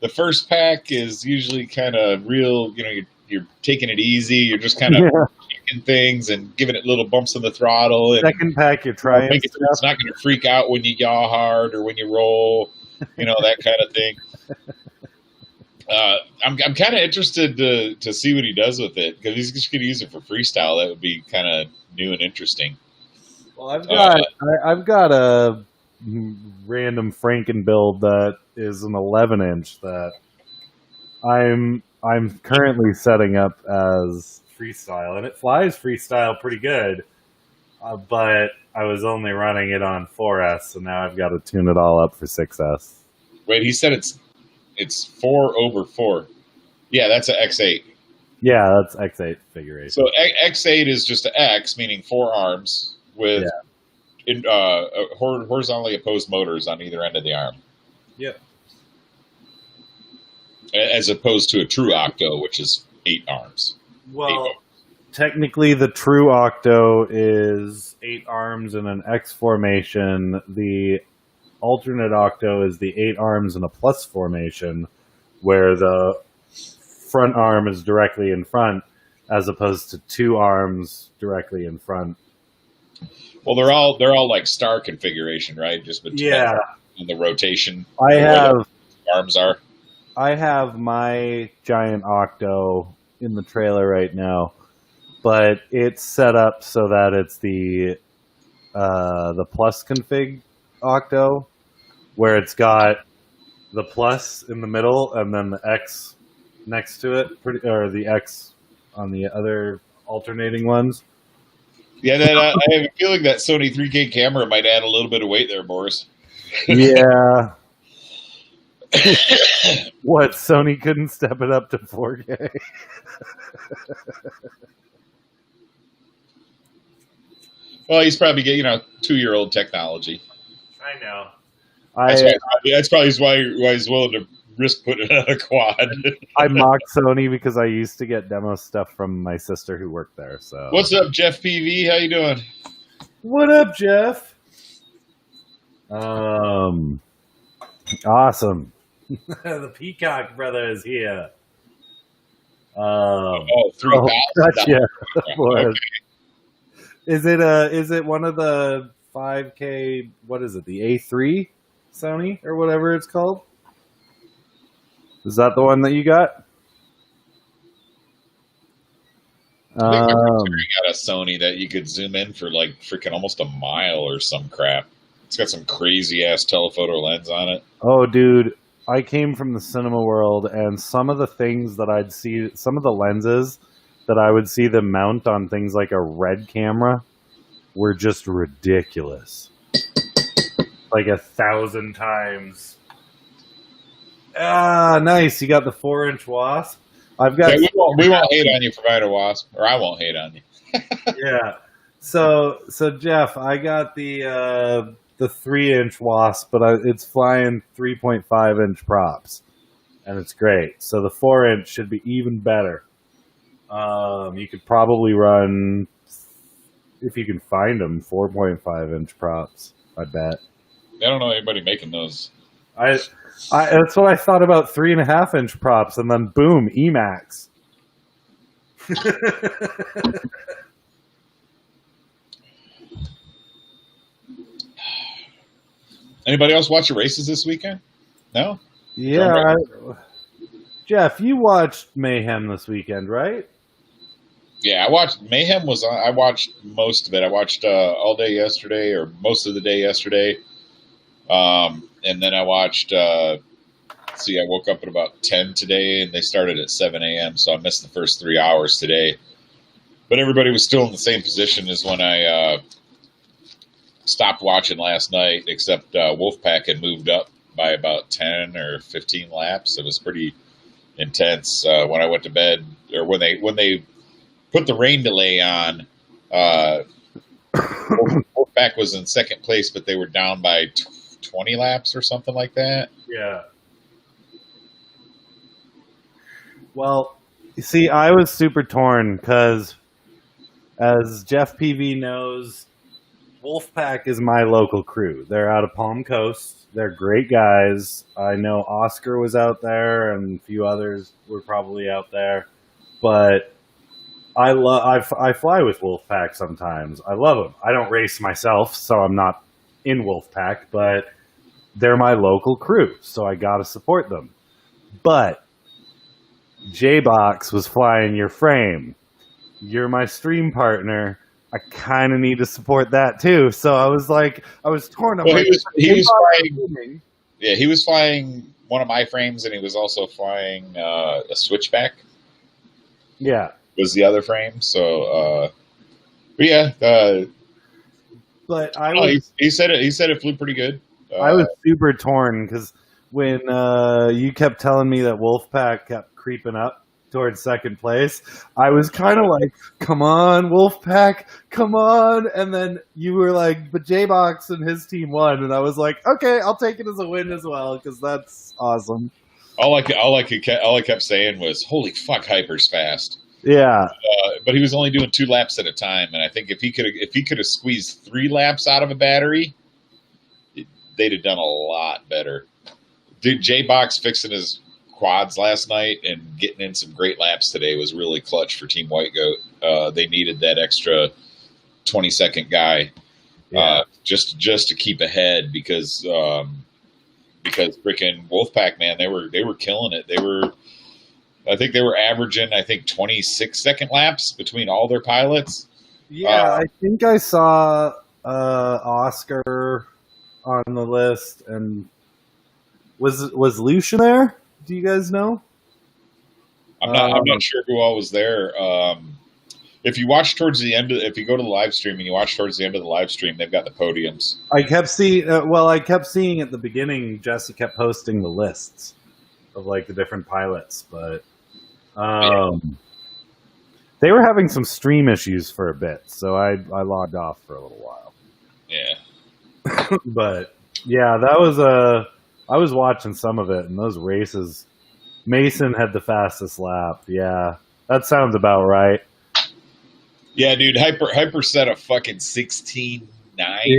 the first pack is usually kind of real. You know, you're taking it easy. You're just kind of checking things and giving it little bumps on the throttle. And second pack, you're trying. It's not going to freak out when you yaw hard or when you roll. You know, that kind of thing. I'm kind of interested to see what he does with it because he's just going to use it for freestyle. That would be kind of new and interesting. Well, I've got a random Franken build that is an 11-inch that I'm currently setting up as freestyle, and it flies freestyle pretty good. But I was only running it on 4S, and now I've got to tune it all up for 6S. Wait, he said it's 4/4. Yeah, that's an X8. Yeah, that's X8 figure 8. So X8 is just an X, meaning 4 arms with horizontally opposed motors on either end of the arm. Yep. As opposed to a true octo, which is 8 arms. Well, technically the true octo is 8 arms in an X formation. The alternate octo is the 8 arms in a plus formation, where the front arm is directly in front, as opposed to 2 arms directly in front. Well, they're all like star configuration, right? Just between and the rotation. Arms are. I have my giant octo in the trailer right now, but it's set up so that it's the plus config octo, where it's got the plus in the middle and then the X next to it, or the X on the other alternating ones. Yeah, I have a feeling that Sony 3K camera might add a little bit of weight there, Boris. Yeah. What, Sony couldn't step it up to 4K? Well, he's probably getting 2-year-old technology. I know. That's probably why he's willing to risk putting it on a quad. I mock Sony because I used to get demo stuff from my sister who worked there. So what's up, Jeff PV? How you doing? What up, Jeff? Awesome. The Peacock brother is here. Gotcha. Okay. Is it one of the 5K? What is it? The A3 Sony or whatever it's called? Is that the one that you got? I think got a Sony that you could zoom in for like freaking almost a mile or some crap. It's got some crazy ass telephoto lens on it. Oh, dude. I came from the cinema world, and some of the things that I'd see, some of the lenses that I would see them mount on things like a Red camera were just ridiculous. Like 1,000 times. Ah, nice. You got the 4-inch wasp. I've got. Yeah, we won't hate on you for buying a wasp, or I won't hate on you. Yeah. So Jeff, I got the 3-inch wasp, but it's flying 3.5-inch props, and it's great. So the 4-inch should be even better. You could probably run, if you can find them, 4.5-inch props. I bet. I don't know anybody making those. That's what I thought about 3.5-inch props, and then boom, Emax. Anybody else watch the races this weekend? No? Yeah. Jeff, you watched Mayhem this weekend, right? Yeah, I watched Mayhem was on. I watched most of it. I watched all day yesterday, or most of the day yesterday. And then I watched, I woke up at about 10 today, and they started at 7 a.m., so I missed the first 3 hours today. But everybody was still in the same position as when I stopped watching last night, except Wolfpack had moved up by about 10 or 15 laps. It was pretty intense. When I went to bed, or when they put the rain delay on, Wolfpack was in second place, but they were down by 20 laps or something like that. Yeah. Well, you see, I was super torn because, as Jeff PV knows, Wolfpack is my local crew. They're out of Palm Coast. They're great guys. I know Oscar was out there, and a few others were probably out there. But I fly with Wolfpack sometimes. I love them. I don't race myself, so I'm not in Wolfpack, but they're my local crew, so I got to support them. But J-Box was flying your frame. You're my stream partner. I kind of need to support that too. So I was torn. Well, he was flying. Yeah, he was flying one of my frames, and he was also flying a switchback. Yeah, was the other frame. So, but yeah. But he said it. He said it flew pretty good. I was super torn because when you kept telling me that Wolfpack kept creeping up towards second place, I was kind of like, come on, Wolfpack, come on. And then you were like, but J-Box and his team won. And I was like, okay, I'll take it as a win as well, because that's awesome. All I kept saying was, holy fuck, Hyper's fast. Yeah. But he was only doing 2 laps at a time. And I think if he could have squeezed 3 laps out of a battery, they'd have done a lot better. Dude, J-Box fixing his quads last night and getting in some great laps today was really clutch for Team White Goat. They needed that extra 20-second guy, just to keep ahead, because freaking Wolfpack, man, they were killing it. I think they were averaging 26-second laps between all their pilots. Yeah, I think I saw Oscar on the list, and was Lucia there? Do you guys know? I'm not sure who all was there. If you watch towards the end, if you go to the live stream and you watch towards the end of the live stream, they've got the podiums. I kept seeing at the beginning, Jesse kept posting the lists of like the different pilots, but they were having some stream issues for a bit, so I logged off for a little while. Yeah. But yeah, I was watching some of it, and those races, Mason had the fastest lap. Yeah, that sounds about right. Yeah, dude, Hyper set a fucking 16.9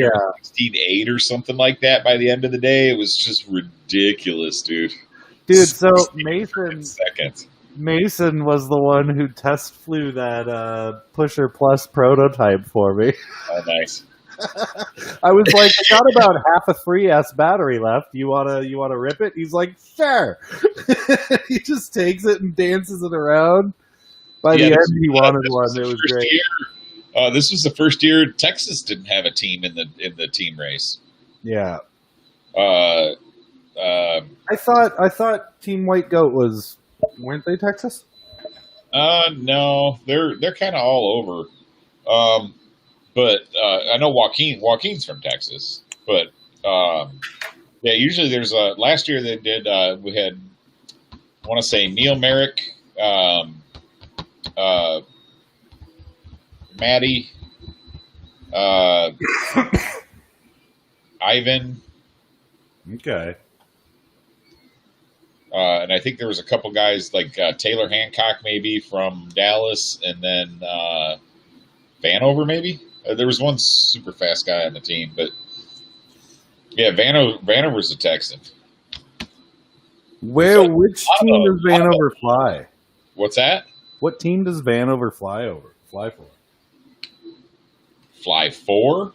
or 16.8 or something like that by the end of the day. It was just ridiculous, dude. Dude, so Mason was the one who test flew that Pusher Plus prototype for me. Oh, nice. I was like, I got about half a 3S battery left. You wanna rip it? He's like, sure. He just takes it and dances it around. By the end, he wanted one. It was great. This was the first year Texas didn't have a team in the team race. Yeah. I thought Team White Goat weren't they Texas? No, they're kind of all over. But I know Joaquin's from Texas, but yeah, usually there's a. Last year they did. We had, I want to say, Neil Merrick, uh, Maddie, uh, Ivan, Okay. and I think there was a couple guys like Taylor Hancock maybe from Dallas, and then Vanover maybe. There was one super fast guy on the team, but yeah, Vanover's a Texan. Where? So, Which team does Vanover fly? What's that? What team does Vanover fly for? Fly 4?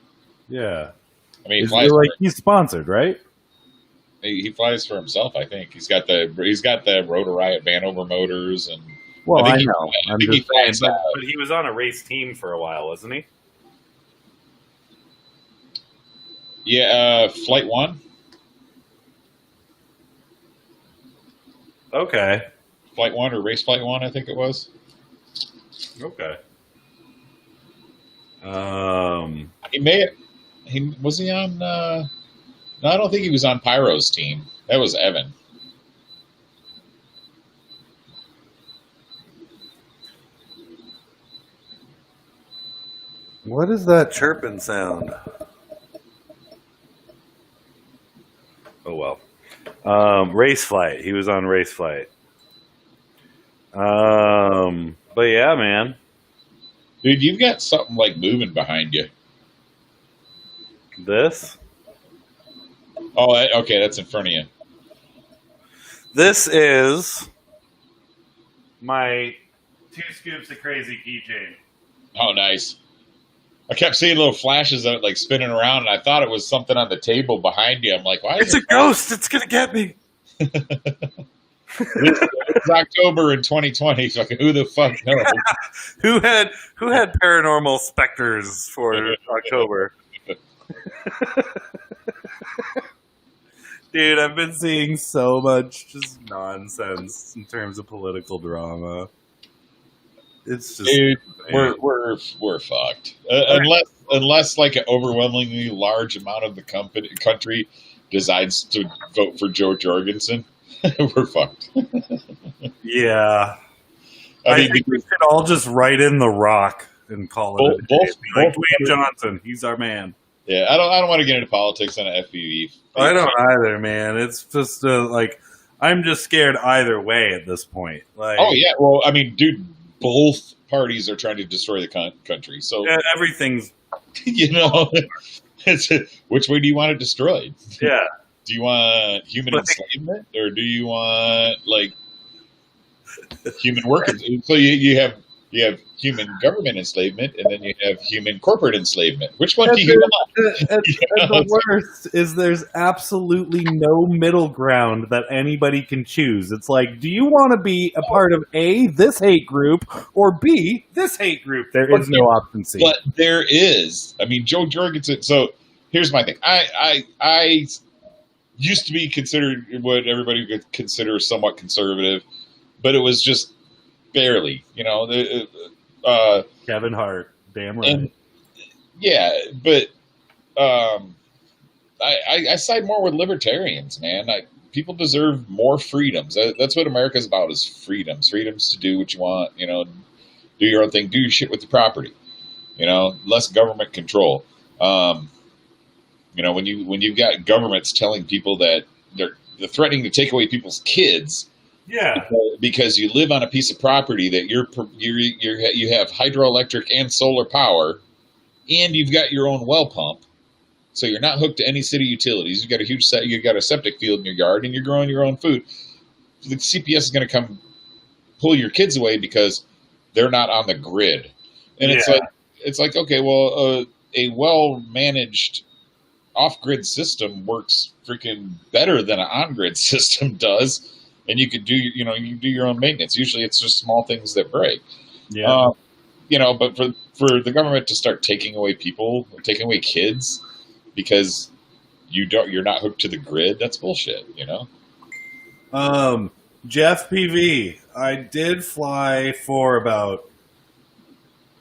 Yeah. I mean, He's sponsored, right? he flies for himself. I think he's got the Rotor Riot Vanover motors, and Well, I think know. I'm he just saying, flies, but he was on a race team for a while, wasn't he? yeah, Flight 1. Okay. Flight 1 or Race Flight 1, I think it was. Okay. He may have, was he on no, I don't think he was on Pyro's team. That was Evan. What is that chirping sound? Oh well. Race Flight. He was on Race Flight. But yeah, man. Dude, you've got something like moving behind you. This? Oh, okay, that's in front of you. This is my 2 scoops of crazy keychain. Oh, nice. I kept seeing little flashes of it like spinning around, and I thought it was something on the table behind you. I'm like, why? It's a ghost. It's gonna get me. It's October in 2020. So who the fuck knows? who had paranormal specters for October? Dude, I've been seeing so much just nonsense in terms of political drama. It's just, dude, we're fucked. Unless like an overwhelmingly large amount of the country decides to vote for Joe Jorgensen, we're fucked. Yeah, I mean, think we should all just write in The Rock and call it like Dwayne Johnson. He's our man. Yeah, I don't want to get into politics on an FPV. I don't either, man. It's just like I'm just scared either way at this point. Like, oh yeah, well, I mean, dude, both parties are trying to destroy the country. So everything's, it's which way do you want it destroyed? Yeah. Do you want human enslavement, or do you want like human workers? So you have human government enslavement, and then you have human corporate enslavement. Which one do you want? And the worst is there's absolutely no middle ground that anybody can choose. It's like, do you want to be a part of A, this hate group, or B, this hate group? There is no option C. But there is. I mean, Joe Jorgensen. So here's my thing. I used to be considered what everybody would consider somewhat conservative, but it was just barely, Kevin Hart, damn right. And, yeah, but I side more with libertarians, man. People deserve more freedoms. That's what America's about: is freedoms to do what you want. Do your own thing, do your shit with your property. Less government control. When you've got governments telling people that they're threatening to take away people's kids. Yeah, because you live on a piece of property that you have hydroelectric and solar power, and you've got your own well pump, so you're not hooked to any city utilities. You've got a septic field in your yard, and you're growing your own food. The CPS is going to come pull your kids away because they're not on the grid, and it's like okay, well, a well managed off-grid system works freaking better than an on-grid system does. And you could do, you do your own maintenance. Usually, it's just small things that break. Yeah. But for the government to start taking away taking away kids because you're not hooked to the grid, that's bullshit. Jeff PV, I did fly for about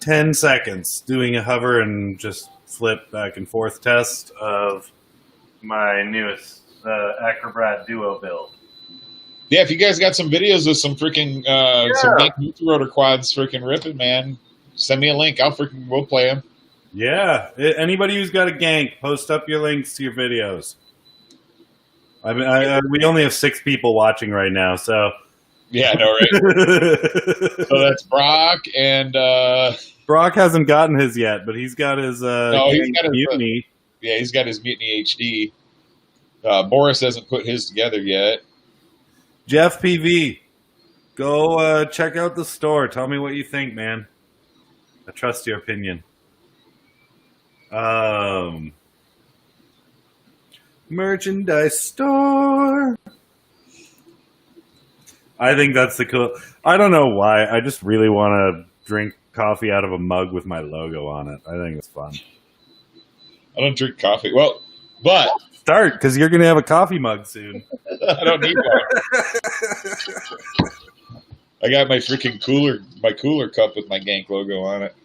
10 seconds doing a hover and just flip back and forth test of my newest Acrobat Duo build. Yeah, if you guys got some videos of some freaking some Gank multi-rotor quads freaking ripping, man, send me a link. We'll play them. Yeah, anybody who's got a Gank, post up your links to your videos. I mean, we only have 6 people watching right now, so yeah, I know, right? So that's Brock and Brock hasn't gotten his yet, but he's got his he's got his Mutiny. Yeah, he's got his Mutiny HD. Boris hasn't put his together yet. Jeff PV, go check out the store. Tell me what you think, man. I trust your opinion. Merchandise store. I think that's the cool. I don't know why. I just really want to drink coffee out of a mug with my logo on it. I think it's fun. I don't drink coffee. Well, but start because you're gonna have a coffee mug soon. I don't need one. I got my freaking cooler cup with my Gank logo on it.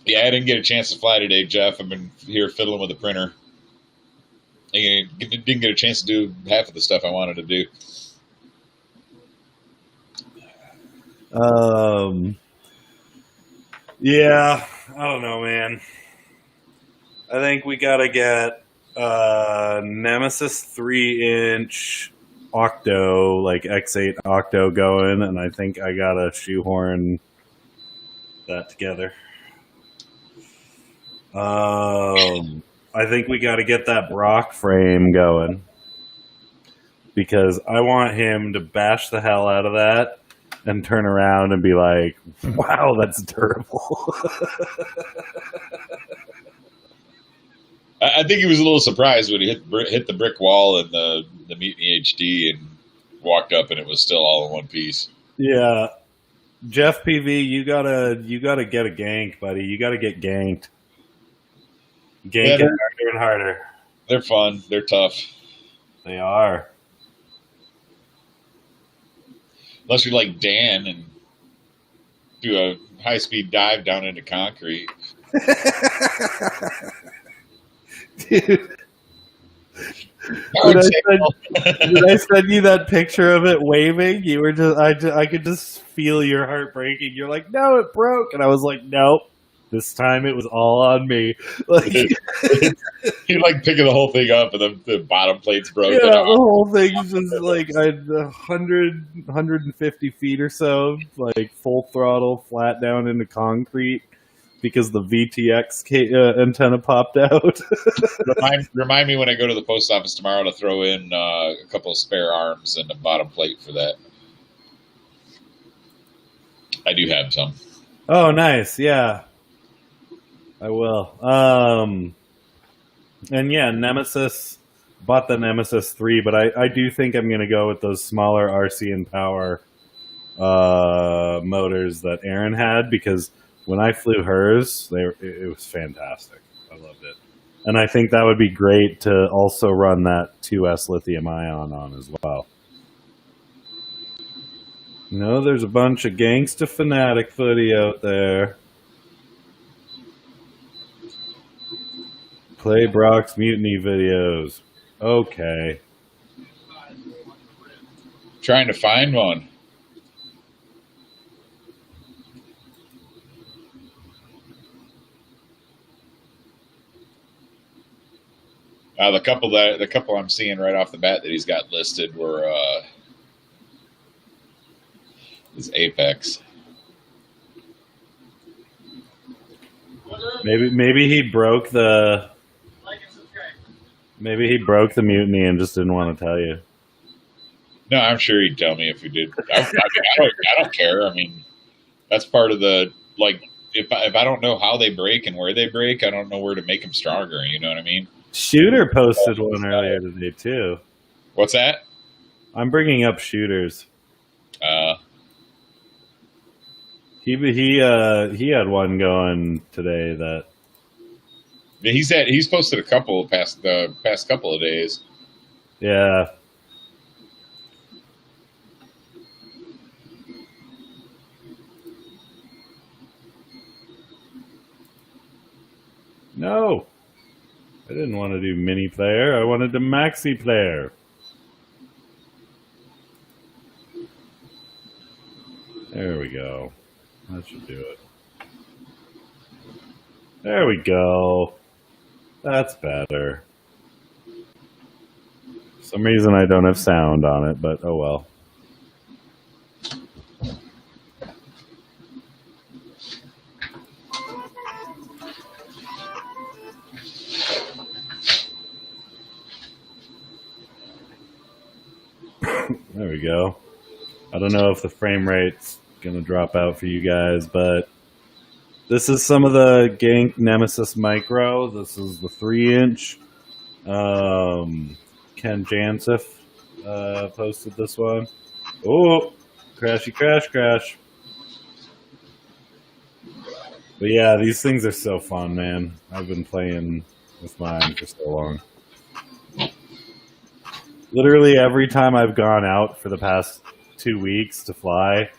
Yeah, I didn't get a chance to fly today, Jeff. I've been here fiddling with the printer. I didn't get a chance to do half of the stuff I wanted to do. Yeah, I don't know, man. I think we gotta get Nemesis 3-inch Octo, like X8 Octo going, and I think I gotta shoehorn that together. I think we got to get that Brock frame going because I want him to bash the hell out of that and turn around and be like, wow, that's durable. I think he was a little surprised when he hit the brick wall in the Mutiny HD and walked up and it was still all in one piece. Yeah. Jeff PV, you gotta get a gank, buddy. You gotta get ganked. Gank it harder and harder. They're fun. They're tough. They are. Unless you're like Dan and do a high-speed dive down into concrete. Dude. Did I send you that picture of it waving? You were just I could just feel your heart breaking. You're like, no, it broke, and I was like, nope. This time it was all on me. Like you're like picking the whole thing up, and the bottom plate's broken. Yeah, the whole thing's just like I had 150 feet or so, like full throttle, flat down into concrete because the VTX antenna popped out. remind me when I go to the post office tomorrow to throw in a couple of spare arms and a bottom plate for that. I do have some. Oh, nice. Yeah. I will. And yeah, Nemesis, bought the Nemesis 3, but I do think I'm going to go with those smaller RC and Power motors that Erin had, because when I flew hers, it was fantastic. I loved it. And I think that would be great to also run that 2S lithium ion on as well. No, there's a bunch of Gangsta Fanatic footy out there. Play Brock's Mutiny videos. Okay. Trying to find one. The couple I'm seeing right off the bat that he's got listed were his Apex. Maybe he broke the. Maybe he broke the Mutiny and just didn't want to tell you. No, I'm sure he'd tell me if he did. I don't care. I mean, that's part of the, like, if I don't know how they break and where they break, I don't know where to make them stronger. You know what I mean? Shooter posted one earlier today too. What's that? I'm bringing up Shooters. He had one going today that. He's posted a couple past couple of days. Yeah. No. I didn't want to do mini player. I wanted to maxi player. There we go. That should do it. There we go. That's better. For some reason I don't have sound on it, but oh well. There we go. I don't know if the frame rate's gonna drop out for you guys, but this is some of the Gank Nemesis Micro. This is the 3-inch. Ken Jansif posted this one. Oh, crashy crash crash. But yeah, these things are so fun, man. I've been playing with mine for so long. Literally every time I've gone out for the past 2 weeks to fly,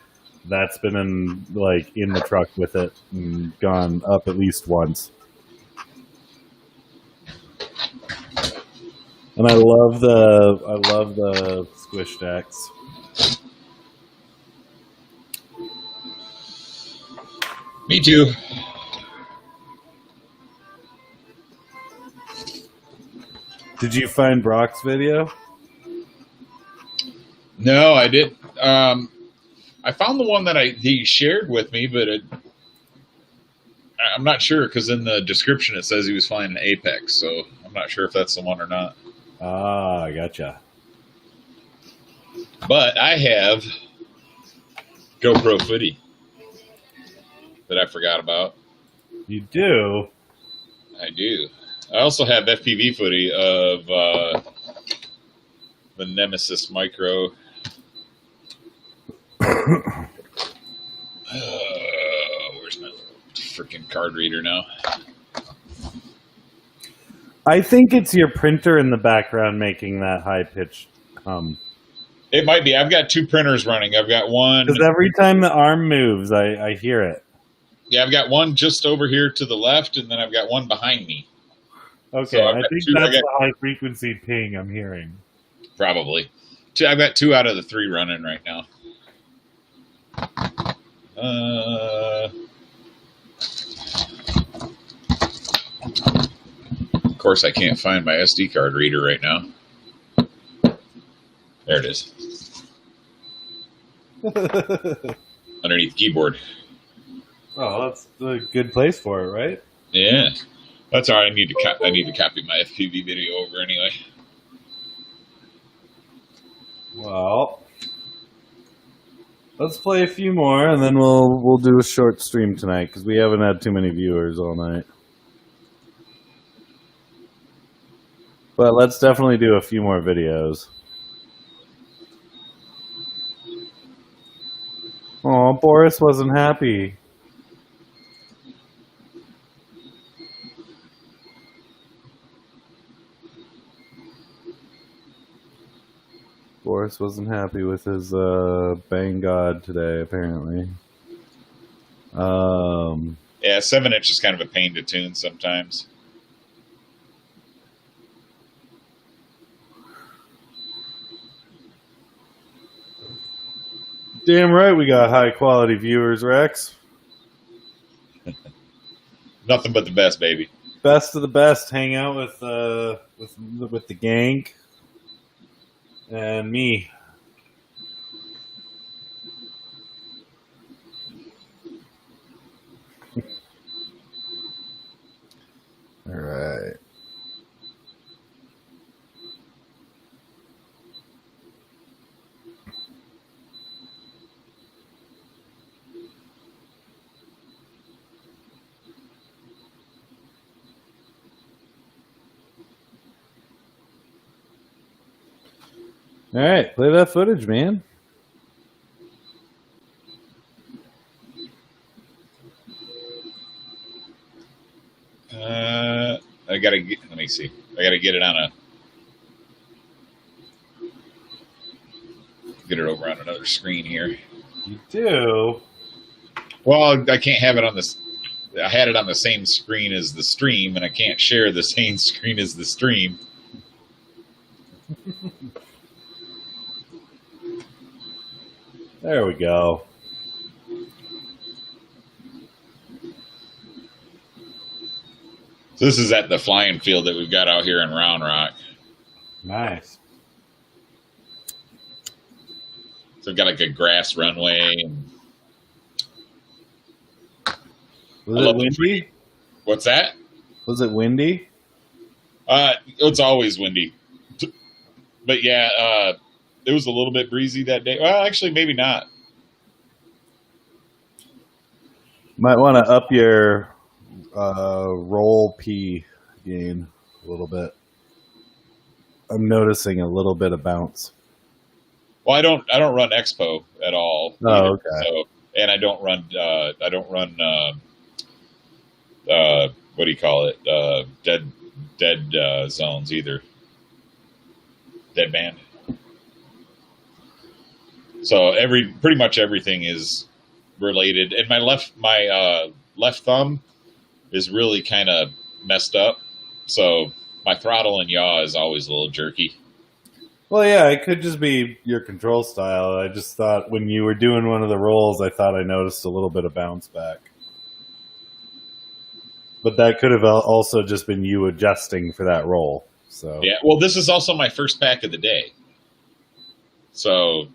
that's been in the truck with it and gone up at least once. And I love the squish decks. Me too. Did you find Brock's video? No, I did. I found the one that he shared with me, but I'm not sure because in the description it says he was flying an Apex, so I'm not sure if that's the one or not. Ah, I gotcha. But I have GoPro footy that I forgot about. You do? I do. I also have FPV footy of the Nemesis Micro. Where's my freaking card reader now? I think it's your printer in the background making that high-pitched hum. It might be. I've got two printers running. I've got one... Because every time the arm moves, I hear it. Yeah, I've got one just over here to the left, and then I've got one behind me. Okay, so I think that's the high-frequency ping I'm hearing. Probably. I've got 2 out of the 3 running right now. Of course, I can't find my SD card reader right now. There it is. Underneath the keyboard. Oh, that's a good place for it, right? Yeah. That's all right. I need to copy my FPV video over anyway. Well, let's play a few more, and then we'll do a short stream tonight because we haven't had too many viewers all night. But let's definitely do a few more videos. Oh, Boris wasn't happy. Boris wasn't happy with his Bang God today, apparently. Yeah, 7-inch is kind of a pain to tune sometimes. Damn right we got high quality viewers, Rex. Nothing but the best, baby. Best of the best. Hang out with the gang and me. All right. All right, play that footage, man. I gotta get. Let me see. I gotta get it on get it over on another screen here. You do? Well, I can't have it on this. I had it on the same screen as the stream, and I can't share the same screen as the stream. There we go. So this is at the flying field that we've got out here in Round Rock. Nice. So we've got like a grass runway. Was it windy? What's that? Was it windy? It's always windy. But yeah, it was a little bit breezy that day. Well, actually, maybe not. Might want to up your roll P gain a little bit. I'm noticing a little bit of bounce. Well, I don't run Expo at all. Oh, either, okay. So, and I don't run what do you call it? Dead zones either. Dead band. So pretty much everything is related. And my left thumb is really kind of messed up. So my throttle and yaw is always a little jerky. Well, yeah, it could just be your control style. I just thought when you were doing one of the rolls, I thought I noticed a little bit of bounce back. But that could have also just been you adjusting for that roll. So yeah, well, this is also my first pack of the day. So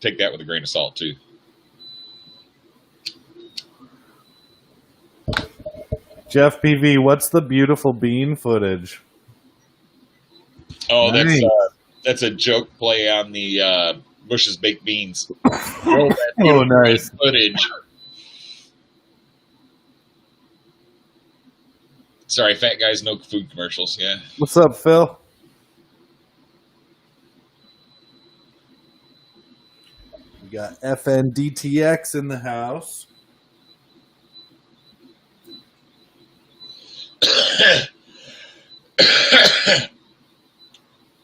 take that with a grain of salt, too. Jeff PV, what's the beautiful bean footage? Oh, Nice. That's a joke play on the Bush's Baked Beans. Oh, nice. Footage. Sorry, fat guys, no food commercials. Yeah. What's up, Phil? We got FNDTX in the house.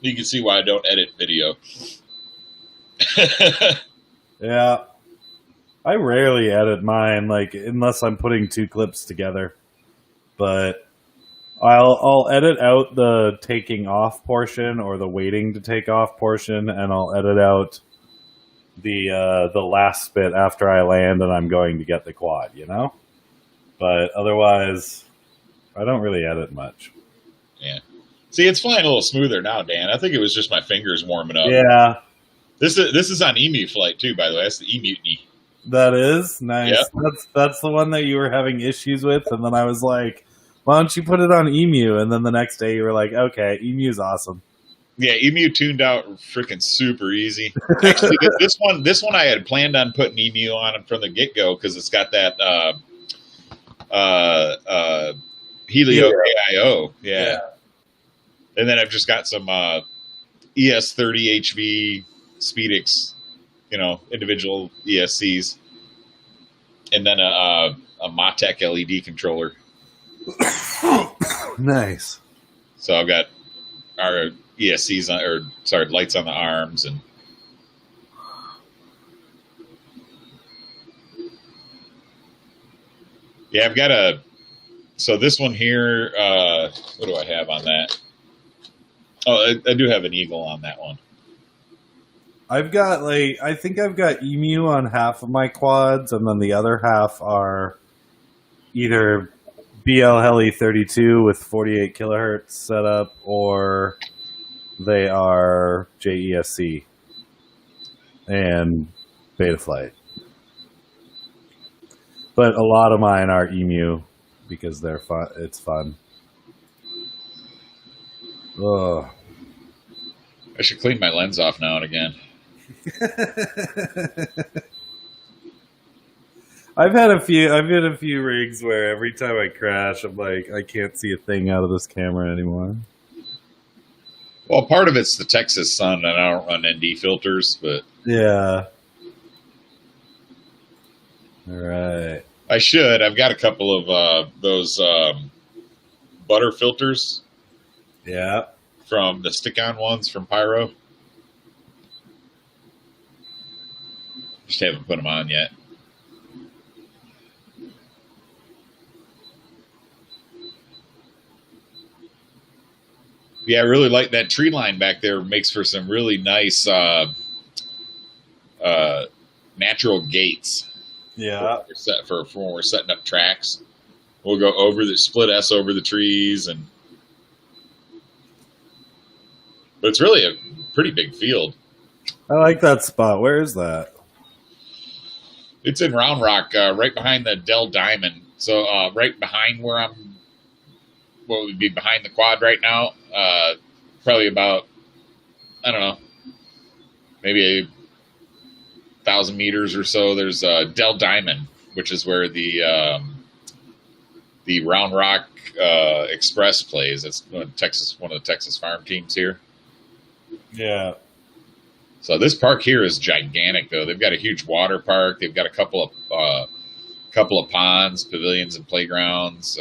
You can see why I don't edit video. Yeah. I rarely edit mine, like unless I'm putting two clips together. But I'll edit out the taking off portion or the waiting to take off portion, and I'll edit out the last bit after I land and I'm going to get the quad, you know? But otherwise, I don't really edit much. Yeah. See, it's flying a little smoother now, Dan. I think it was just my fingers warming up. Yeah. This is on Emu Flight, too, by the way. That's the E-Mutiny. That is nice. Yep. That's the one that you were having issues with, and then I was like, why don't you put it on Emu? And then the next day you were like, okay, Emu's awesome. Yeah, Emu tuned out freaking super easy. Actually, this one I had planned on putting Emu on from the get-go because it's got that Helio AIO. Yeah. And then I've just got some ES30 HV Speedix, individual ESCs. And then a Matek LED controller. Nice. So I've got our ESCs lights on the arms and yeah, I've got so this one here, what do I have on that? Oh, I do have an Eagle on that one. I've got I think I've got Emu on half of my quads, and then the other half are either BL Heli 32 with 48 kilohertz setup, or they are JESC and Betaflight. But a lot of mine are Emu because they're fun. It's fun. Ugh. I should clean my lens off now and again. I've had a few rigs where every time I crash, I'm like, I can't see a thing out of this camera anymore. Well, part of it's the Texas sun, and I don't run ND filters, but yeah. All right. I should. I've got a couple of those butter filters. Yeah. From the stick-on ones from Pyro. Just haven't put them on yet. Yeah, I really like that tree line back there. Makes for some really nice natural gates. Yeah. For when we're setting up tracks. We'll go over the split S over the trees, but it's really a pretty big field. I like that spot. Where is that? It's in Round Rock, right behind the Dell Diamond. So right behind where what would be behind the quad right now. Probably about, I don't know, maybe 1,000 meters or so. There's Dell Diamond, which is where the Round Rock Express plays. It's one of the Texas farm teams here. Yeah. So this park here is gigantic, though. They've got a huge water park. They've got a couple of ponds, pavilions, and playgrounds.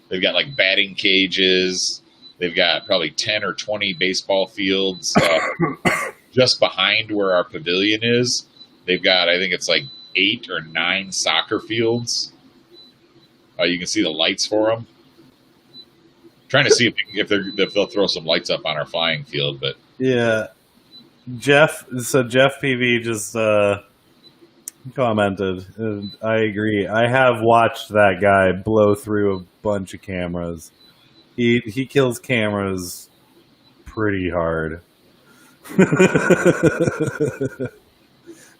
They've got like batting cages. They've got probably 10 or 20 baseball fields just behind where our pavilion is. They've got, I think it's like 8 or 9 soccer fields. You can see the lights for them. Trying to see if they'll throw some lights up on our flying field, but yeah. Jeff PV just commented, and I agree. I have watched that guy blow through a bunch of cameras. He kills cameras pretty hard.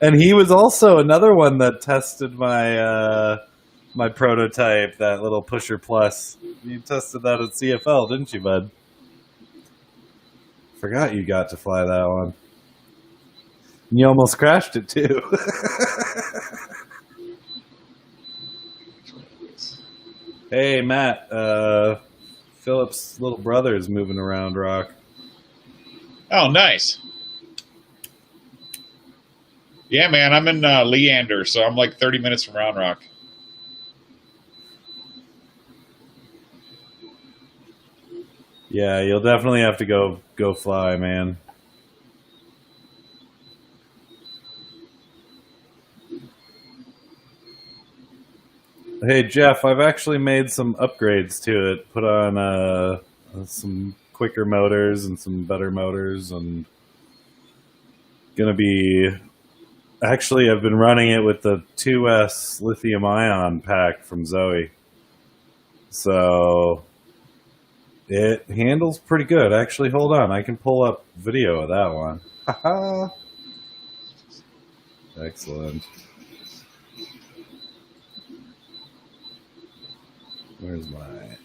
And he was also another one that tested my my prototype, that little Pusher Plus. You tested that at CFL, didn't you, bud? Forgot you got to fly that one. You almost crashed it, too. Hey, Matt. Philip's little brother is moving around Rock. oh, nice. Yeah, man, I'm in Leander, so I'm like 30 minutes from Round Rock. Yeah, you'll definitely have to go fly, man. Hey, Jeff, I've actually made some upgrades to it. Put on some quicker motors and some better motors, and gonna be... Actually, I've been running it with the 2S lithium-ion pack from Zoe. So it handles pretty good. Actually, hold on. I can pull up video of that one. Haha. Excellent. Where's mine?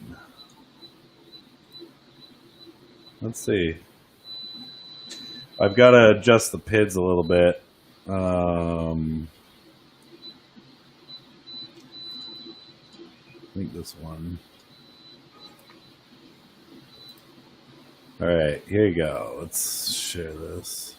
Let's see. I've got to adjust the PIDs a little bit. I think this one. All right, here you go. Let's share this.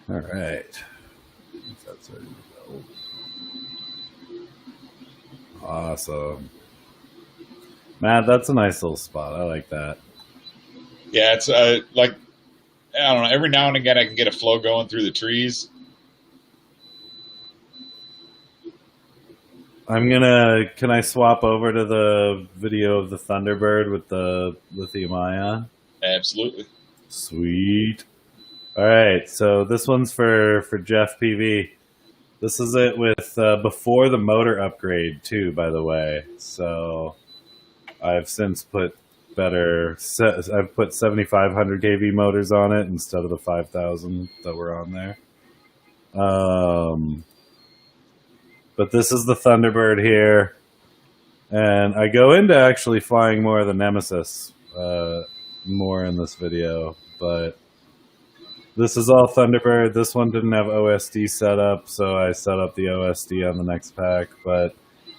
All right. That's ready to go. Awesome. Matt, that's a nice little spot. I like that. Yeah, it's like, I don't know, every now and again I can get a flow going through the trees. Can I swap over to the video of the Thunderbird with the lithium ion? Absolutely. Sweet. All right, so this one's for Jeff PV. This is it with before the motor upgrade too, by the way. So I've since put I've put 7,500 kV motors on it instead of the 5,000 that were on there. But this is the Thunderbird here, and I go into actually flying more of the Nemesis more in this video, but this is all Thunderbird. This one didn't have OSD set up, so I set up the OSD on the next pack, but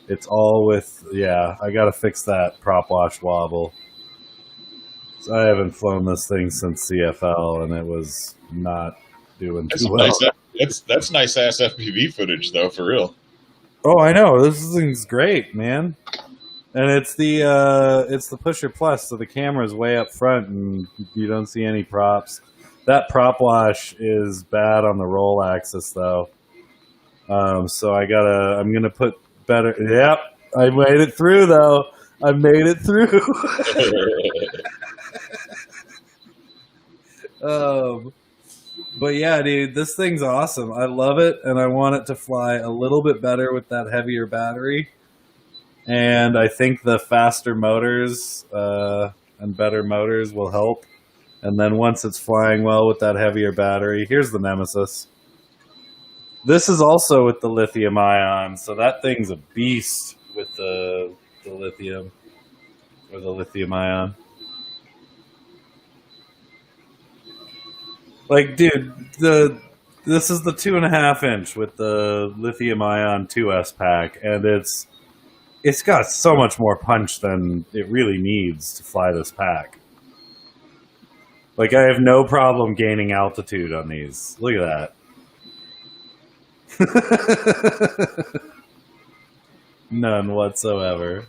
it's all with, yeah, I got to fix that prop wash wobble. So I haven't flown this thing since CFL, and it was not doing too well. That's nice ass FPV footage, though, for real. Oh, I know. This thing's great, man. And it's the pusher plus, so the camera's way up front, and you don't see any props. That prop wash is bad on the roll axis, though. So I'm gonna put better. Yep, I made it through, though. I made it through. But yeah, dude, this thing's awesome. I love it, and I want it to fly a little bit better with that heavier battery. And I think the faster motors and better motors will help. And then once it's flying well with that heavier battery, here's the Nemesis. This is also with the lithium ion, so that thing's a beast with the lithium or the lithium ion. Like, dude, this is the 2.5 inch with the lithium ion 2S pack, and it's got so much more punch than it really needs to fly this pack. Like, I have no problem gaining altitude on these. Look at that. None whatsoever.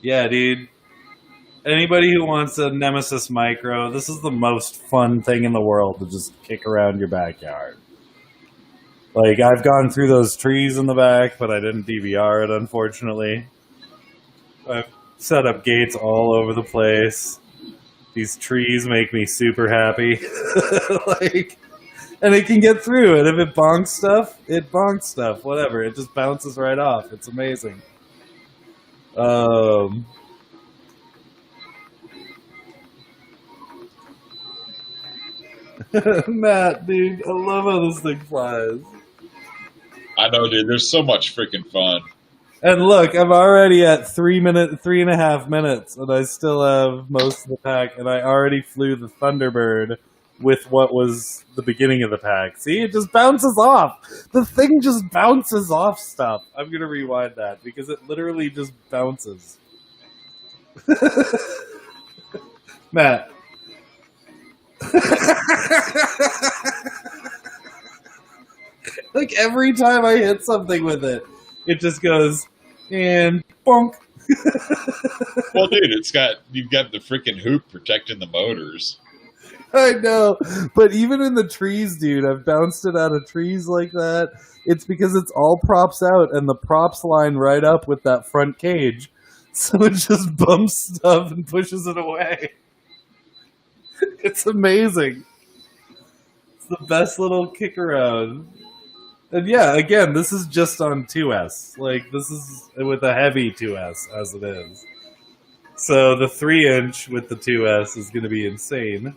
Yeah, dude. Anybody who wants a Nemesis Micro, this is the most fun thing in the world to just kick around your backyard. Like, I've gone through those trees in the back, but I didn't DVR it, unfortunately. I've set up gates all over the place. These trees make me super happy. Like, and it can get through, and if it bonks stuff, it bonks stuff. Whatever, it just bounces right off. It's amazing. Matt, dude, I love how this thing flies. I know, dude. There's so much freaking fun. And look, I'm already at 3.5 minutes, and I still have most of the pack, and I already flew the Thunderbird with what was the beginning of the pack. See, it just bounces off. The thing just bounces off stuff. I'm going to rewind that, because it literally just bounces. Matt. Like, every time I hit something with it, it just goes, and bonk. Well, dude, you've got the freaking hoop protecting the motors. I know, but even in the trees, dude, I've bounced it out of trees like that. It's because it's all props out, and the props line right up with that front cage. So it just bumps stuff and pushes it away. It's amazing. It's the best little kick around. And yeah, again, this is just on 2S. Like, this is with a heavy 2S, as it is. So the 3-inch with the 2S is going to be insane.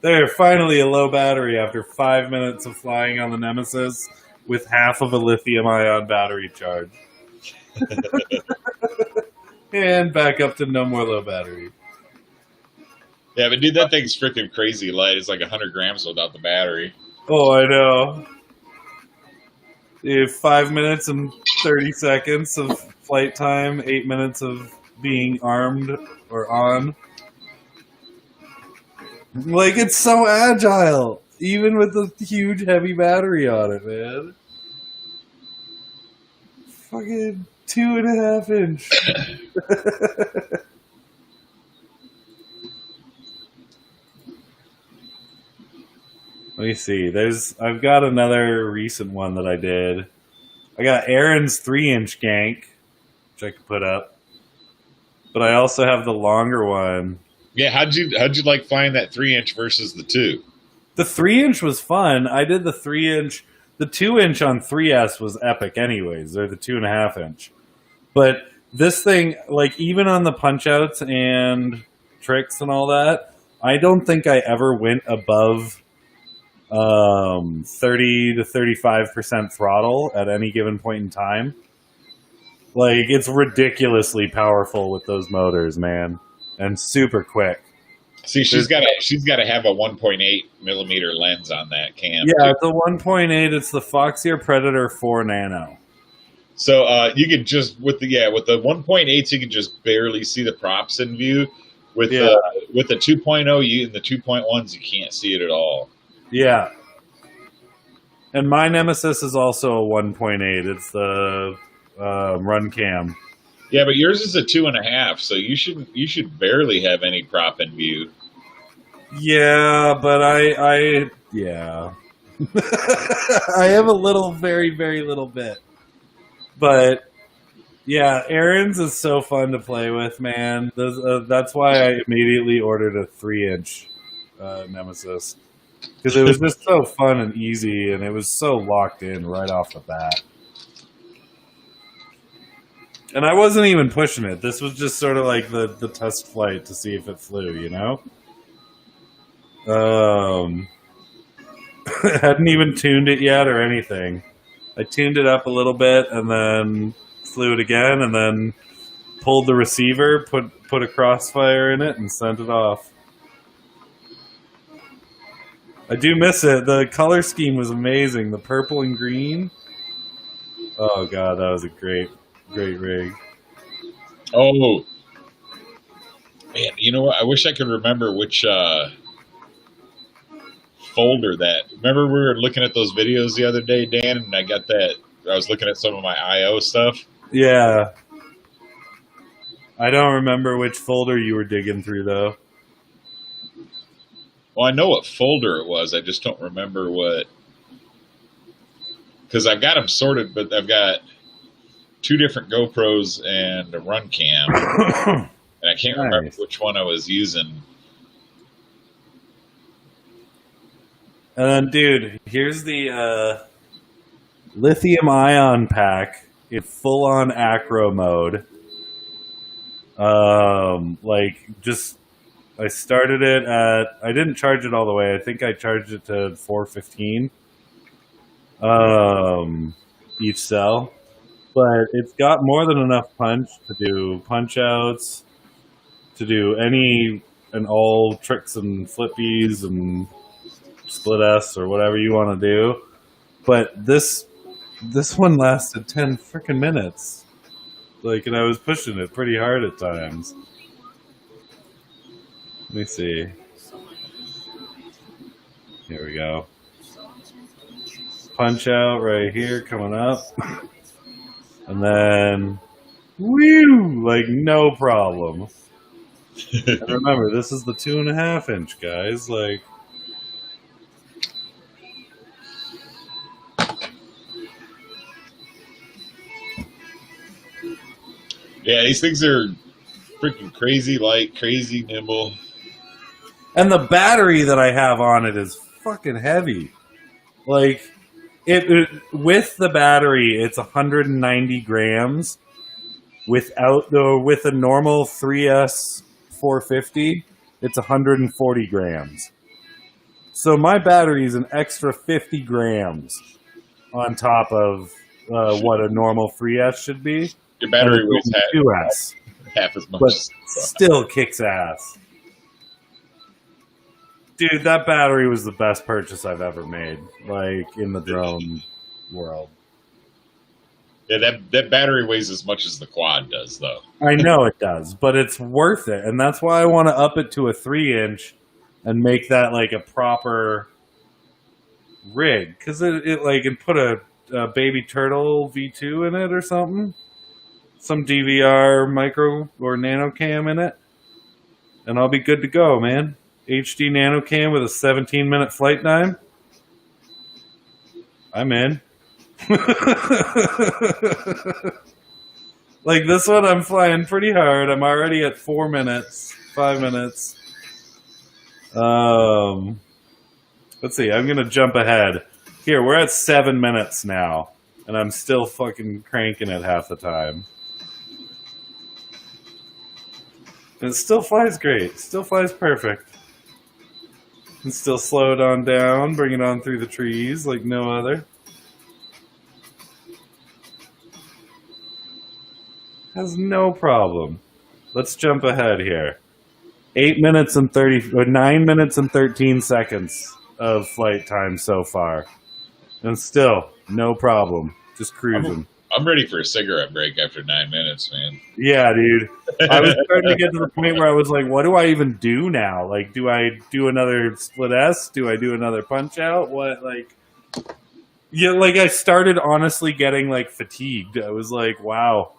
There, finally a low battery after 5 minutes of flying on the Nemesis with half of a lithium-ion battery charge. And back up to no more low battery. Yeah, but dude, that thing's freaking crazy light. It's like 100 grams without the battery. Oh, I know. Dude, 5 minutes and 30 seconds of flight time, 8 minutes of being armed or on. Like, it's so agile, even with the huge heavy battery on it, man. Fucking 2.5 inch. Let me see. I've got another recent one that I did. I got Aaron's 3-inch Gank, which I could put up. But I also have the longer one. Yeah, how'd you like flying that 3-inch versus the 2? The 3-inch was fun. I did the 3-inch. The 2-inch on 3S was epic anyways, or the 2.5 inch. But this thing, like, even on the punch-outs and tricks and all that, I don't think I ever went above 30 to 35% throttle at any given point in time. Like, it's ridiculously powerful with those motors, man, and super quick. See, she's got to have a 1.8 millimeter lens on that cam. Yeah, the 1.8. It's the Foxier Predator 4 Nano. So you could just with the 1.8s you can just barely see the props in view. With the 2.0 you and the 2.1s you can't see it at all. Yeah. And my Nemesis is also a 1.8. It's the run cam. Yeah, but yours is a 2.5, so you should barely have any prop in view. Yeah, but I I have a little, very, very little bit. But yeah, Aaron's is so fun to play with, man. That's why I immediately ordered a 3-inch Nemesis. Because it was just so fun and easy, and it was so locked in right off the bat. And I wasn't even pushing it. This was just sort of like the test flight to see if it flew, you know? Hadn't even tuned it yet or anything. I tuned it up a little bit and then flew it again and then pulled the receiver, put a crossfire in it, and sent it off. I do miss it. The color scheme was amazing. The purple and green. Oh, God, that was a great rig. Oh, man, you know what? I wish I could remember which folder that. Remember we were looking at those videos the other day, Dan, and I was looking at some of my IO stuff. Yeah. I don't remember which folder you were digging through, though. Well, I know what folder it was. I just don't remember what. Because I've got them sorted, but I've got 2 different GoPros and a run cam. And I can't remember which one I was using. And then, dude, here's the lithium ion pack in full-on acro mode. I started it at. I didn't charge it all the way. I think I charged it to 415. Each cell, but it's got more than enough punch to do punch outs, to do any and all tricks and flippies and split S or whatever you want to do. But this one lasted 10 freaking minutes. And I was pushing it pretty hard at times. Let me see. Here we go. Punch out right here coming up. And then, whew, no problem. And remember, this is the 2.5 inch, guys. Yeah, these things are freaking crazy light, crazy nimble. And the battery that I have on it is fucking heavy. It with the battery, it's 190 grams. With a normal 3S 450, it's 140 grams. So my battery is an extra 50 grams on top of what a normal 3S should be. Your battery weighs half as much. But still kicks ass. Dude, that battery was the best purchase I've ever made, in the drone world. Yeah, that battery weighs as much as the quad does, though. I know it does, but it's worth it, and that's why I want to up it to a 3-inch and make that a proper rig, because it put a baby turtle V2 in it or something, some DVR micro or nano cam in it, and I'll be good to go, man. HD nano cam with a 17-minute flight time. I'm in. This one, I'm flying pretty hard. I'm already at 4 minutes, 5 minutes. Let's see. I'm gonna jump ahead. Here, we're at 7 minutes now, and I'm still fucking cranking it half the time. And it still flies great. Still flies perfect. And still slow it on down, bring it on through the trees like no other. Has no problem. Let's jump ahead here. 9 minutes and 13 seconds of flight time so far. And still, no problem. Just cruising. I'm ready for a cigarette break after 9 minutes, man. Yeah, dude. I was starting to get to the point where I was like, what do I even do now? Like, do I do another split S? Do I do another punch out? What, like... Yeah, like, I started honestly getting, like, fatigued. I was like, wow,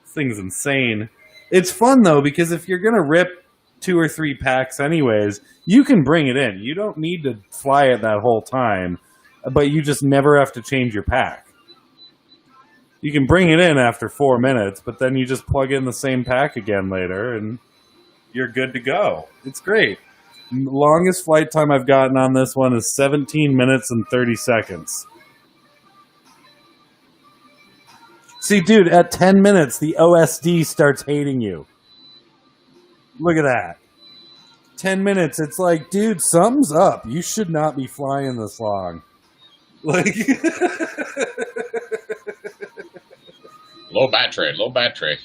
this thing's insane. It's fun, though, because if you're going to rip 2 or 3 packs anyways, you can bring it in. You don't need to fly it that whole time, but you just never have to change your pack. You can bring it in after 4 minutes, but then you just plug in the same pack again later, and you're good to go. It's great. Longest flight time I've gotten on this one is 17 minutes and 30 seconds. See, dude, at 10 minutes, the OSD starts hating you. Look at that. 10 minutes, it's like, dude, something's up. You should not be flying this long. Like... Low battery.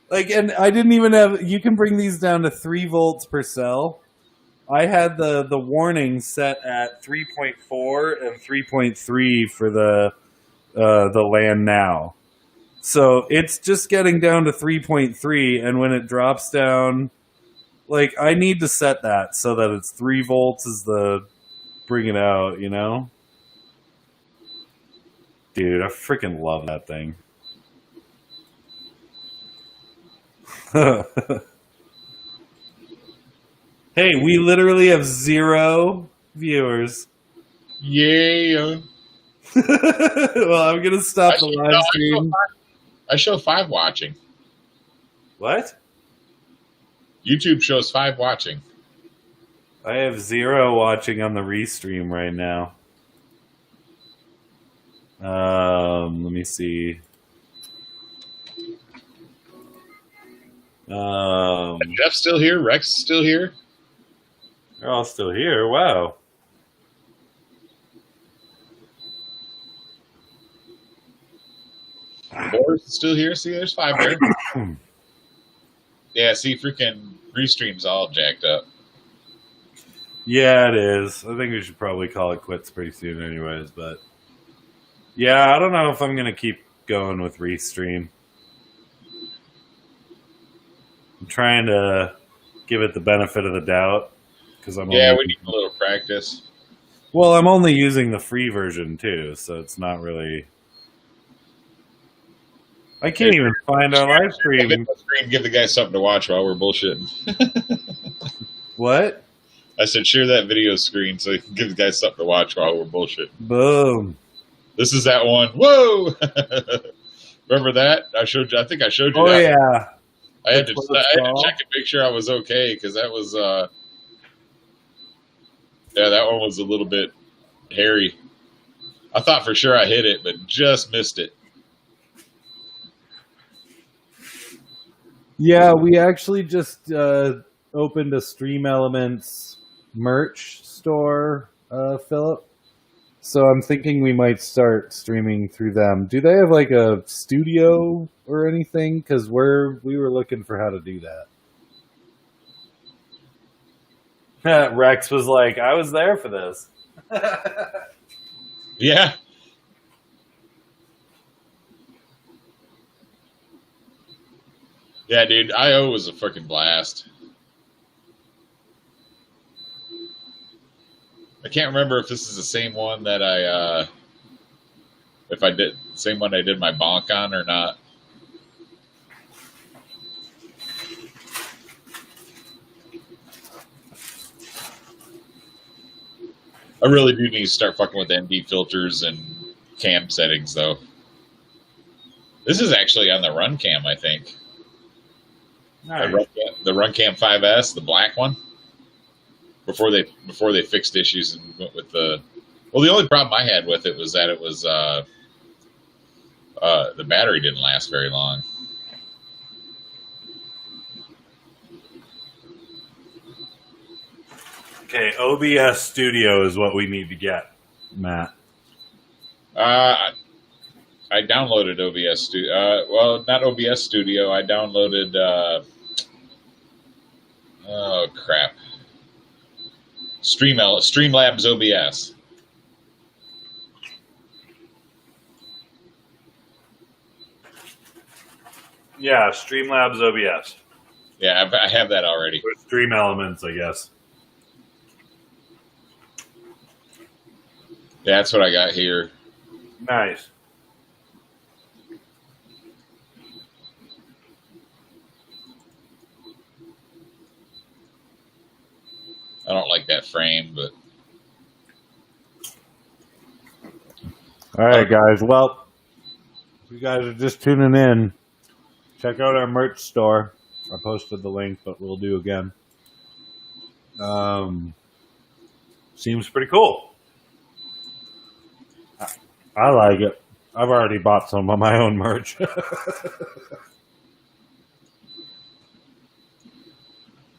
Like, and I didn't even have... You can bring these down to 3 volts per cell. I had the warning set at 3.4 and 3.3 for the land now. So it's just getting down to 3.3, and when it drops down... Like, I need to set that so that it's 3 volts is the... Bring it out, you know? Dude, I freaking love that thing. Hey, we literally have 0 viewers. Yeah. Well, I'm going to stop the live stream. I show 5 watching. What? YouTube shows 5 watching. I have 0 watching on the restream right now. Let me see. Jeff's still here. Rex is still here. They're all still here. Wow. Boris is still here. See, there's 5 there. Yeah, see, freaking restream's all jacked up. Yeah, it is. I think we should probably call it quits pretty soon anyways, but... Yeah, I don't know if I'm going to keep going with Restream. I'm trying to give it the benefit of the doubt. Cause we need a little practice. Well, I'm only using the free version, too, so it's not really... I can't even find our live stream. Give the guy something to watch while we're bullshitting. What? I said share that video screen so you can give the guy something to watch while we're bullshitting. Boom. This is that one. Whoa! Remember that? I think I showed you that. Oh, that. yeah. I had to check and make sure I was okay, because that was, that one was a little bit hairy. I thought for sure I hit it, but just missed it. Yeah, we actually just opened a Stream Elements merch store, Philip. So I'm thinking we might start streaming through them. Do they have like a studio or anything? Because we were looking for how to do that. Rex was like, I was there for this. Yeah. Yeah, dude, I.O. was a freaking blast. I can't remember if this is the same one that I did my bonk on or not. I really do need to start fucking with ND filters and cam settings, though. This is actually on the Run Cam, I think. Nice. The Run Cam 5S, the black one. Before they fixed issues and went with the only problem I had with it was that it was the battery didn't last very long. Okay, OBS Studio is what we need to get, Matt. I downloaded OBS Studio. Well, not OBS Studio. I downloaded. Oh crap! Streamlabs OBS. Yeah, Streamlabs OBS. Yeah, I have that already. Or Stream Elements, I guess. Yeah, that's what I got here. Nice. I don't like that frame, but all right, guys. Well, if you guys are just tuning in, check out our merch store. I posted the link, but we'll do again. Seems pretty cool. I like it. I've already bought some of my own merch.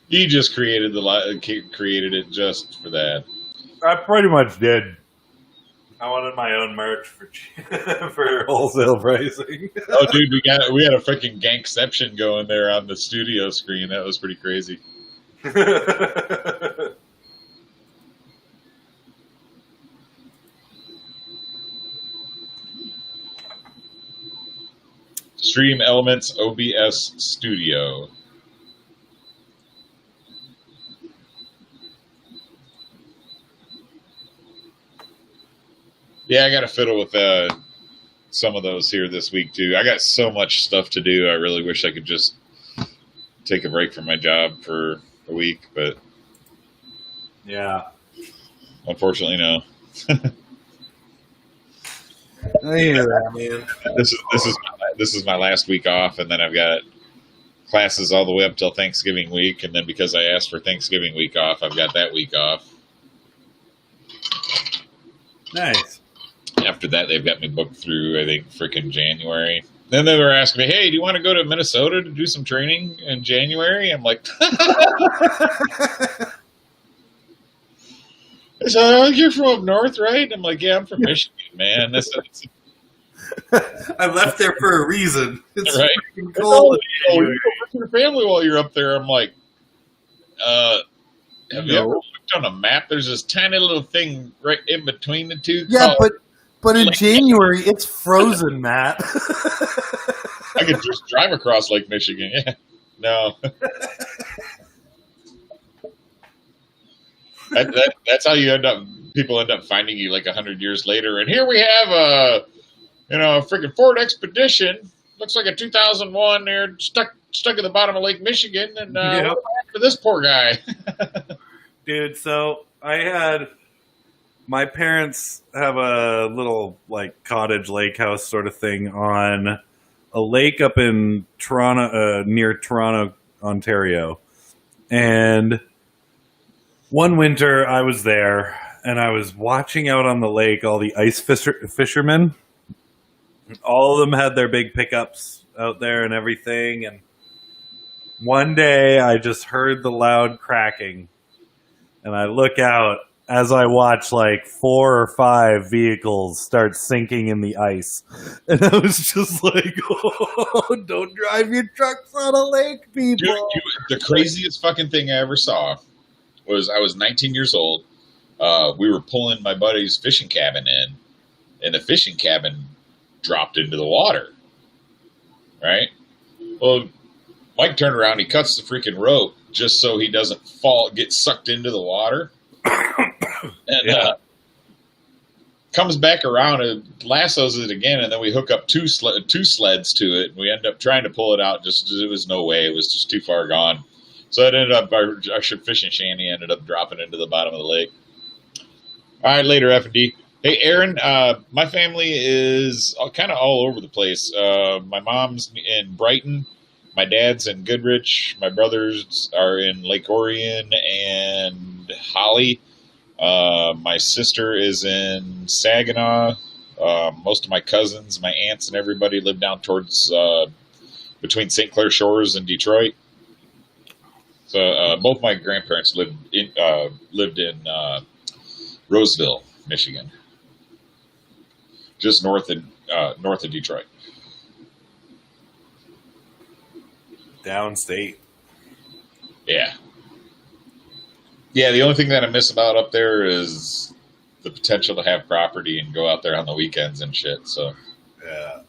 you just created it just for that. I pretty much did. I wanted my own merch for for wholesale pricing. Oh, dude, we had a freaking gankception going there on the studio screen. That was pretty crazy. Stream Elements OBS Studio. Yeah, I got to fiddle with some of those here this week, too. I got so much stuff to do. I really wish I could just take a break from my job for a week, but yeah, unfortunately, no. I hear that, man. This is my last week off, and then I've got classes all the way up till Thanksgiving week, and then because I asked for Thanksgiving week off, I've got that week off. Nice. After that, they've got me booked through, I think, freaking January. Then they were asking me, hey, do you want to go to Minnesota to do some training in January? I'm like, so, oh, you're from up north, right? I'm like, yeah, I'm from Michigan, man. That's I left there for a reason. It's right. freaking cold. Oh, you go with your family while you're up there. I'm like, have you ever looked on a map? There's this tiny little thing right in between the two. Yeah, but in January it's frozen, Matt. I could just drive across Lake Michigan. Yeah, no. That's how people end up finding you like 100 years later. And here we have a freaking Ford Expedition. Looks like a 2001 there stuck at the bottom of Lake Michigan. And what happened to this poor guy? Dude, so my parents have a little like cottage lake house sort of thing on a lake up in Toronto, near Toronto, Ontario. And one winter I was there and I was watching out on the lake all the ice fishermen. All of them had their big pickups out there and everything. And one day I just heard the loud cracking. And I look out as I watch like 4 or 5 vehicles start sinking in the ice. And I was just like, oh, don't drive your trucks on a lake, people. Dude, the craziest fucking thing I ever saw was I was 19 years old. We were pulling my buddy's fishing cabin in, and the fishing cabin dropped into the water. Right? Well, Mike turned around, he cuts the freaking rope just so he doesn't get sucked into the water. And comes back around and lassos it again, and then we hook up two sleds to it, and we end up trying to pull it out. Just there was no way; it was just too far gone. So it ended up our fishing shanty ended up dropping into the bottom of the lake. All right, later, F&D. Hey, Aaron, my family is kind of all over the place. My mom's in Brighton. My dad's in Goodrich. My brothers are in Lake Orion and Holly. My sister is in Saginaw. Most of my cousins, my aunts, and everybody live down towards between St. Clair Shores and Detroit. So both my grandparents lived in Roseville, Michigan, just north of Detroit. Downstate. Yeah. Yeah, the only thing that I miss about up there is the potential to have property and go out there on the weekends and shit. So yeah.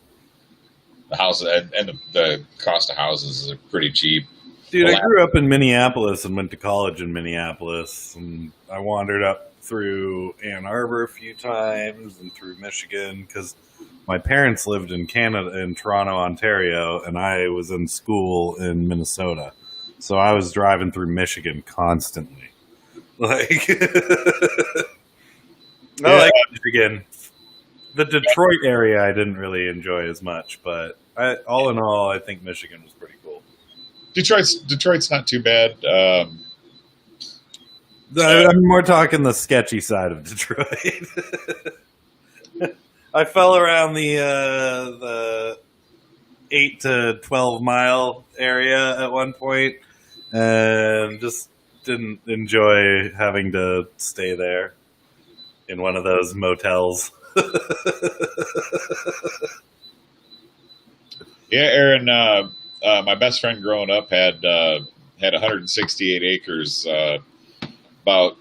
The house and the cost of houses is pretty cheap. Dude, I grew up in Minneapolis and went to college in Minneapolis, and I wandered up through Ann Arbor a few times and through Michigan because my parents lived in Canada, in Toronto, Ontario, and I was in school in Minnesota. So I was driving through Michigan constantly. Like, I like Michigan. The Detroit area I didn't really enjoy as much, but all in all, I think Michigan was pretty cool. Detroit's not too bad. I'm more talking the sketchy side of Detroit. I fell around the 8 to 12 mile area at one point, and just didn't enjoy having to stay there in one of those motels. Yeah, Aaron. My best friend growing up had 168 acres, about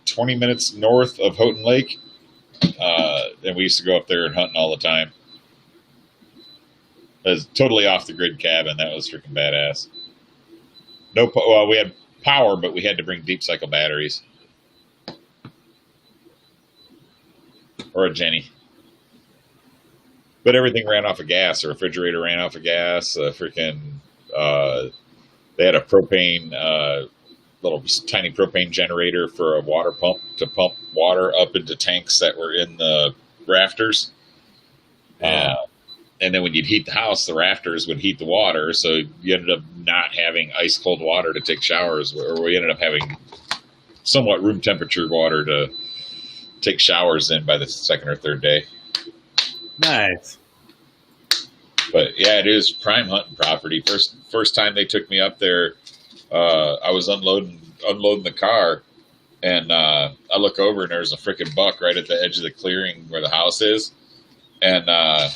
20 minutes north of Houghton Lake, and we used to go up there and hunting all the time. It was totally off the grid cabin. That was freaking badass. Well, we had power, but we had to bring deep cycle batteries or a Jenny. But everything ran off of gas. The refrigerator ran off of gas. They had a propane, little tiny propane generator for a water pump to pump water up into tanks that were in the rafters. And then when you'd heat the house, the rafters would heat the water. So you ended up not having ice cold water to take showers, or we ended up having somewhat room temperature water to take showers in by the second or third day. Nice. But yeah, it is prime hunting property. First time they took me up there, I was unloading the car, and I look over and there's a freaking buck right at the edge of the clearing where the house is, and I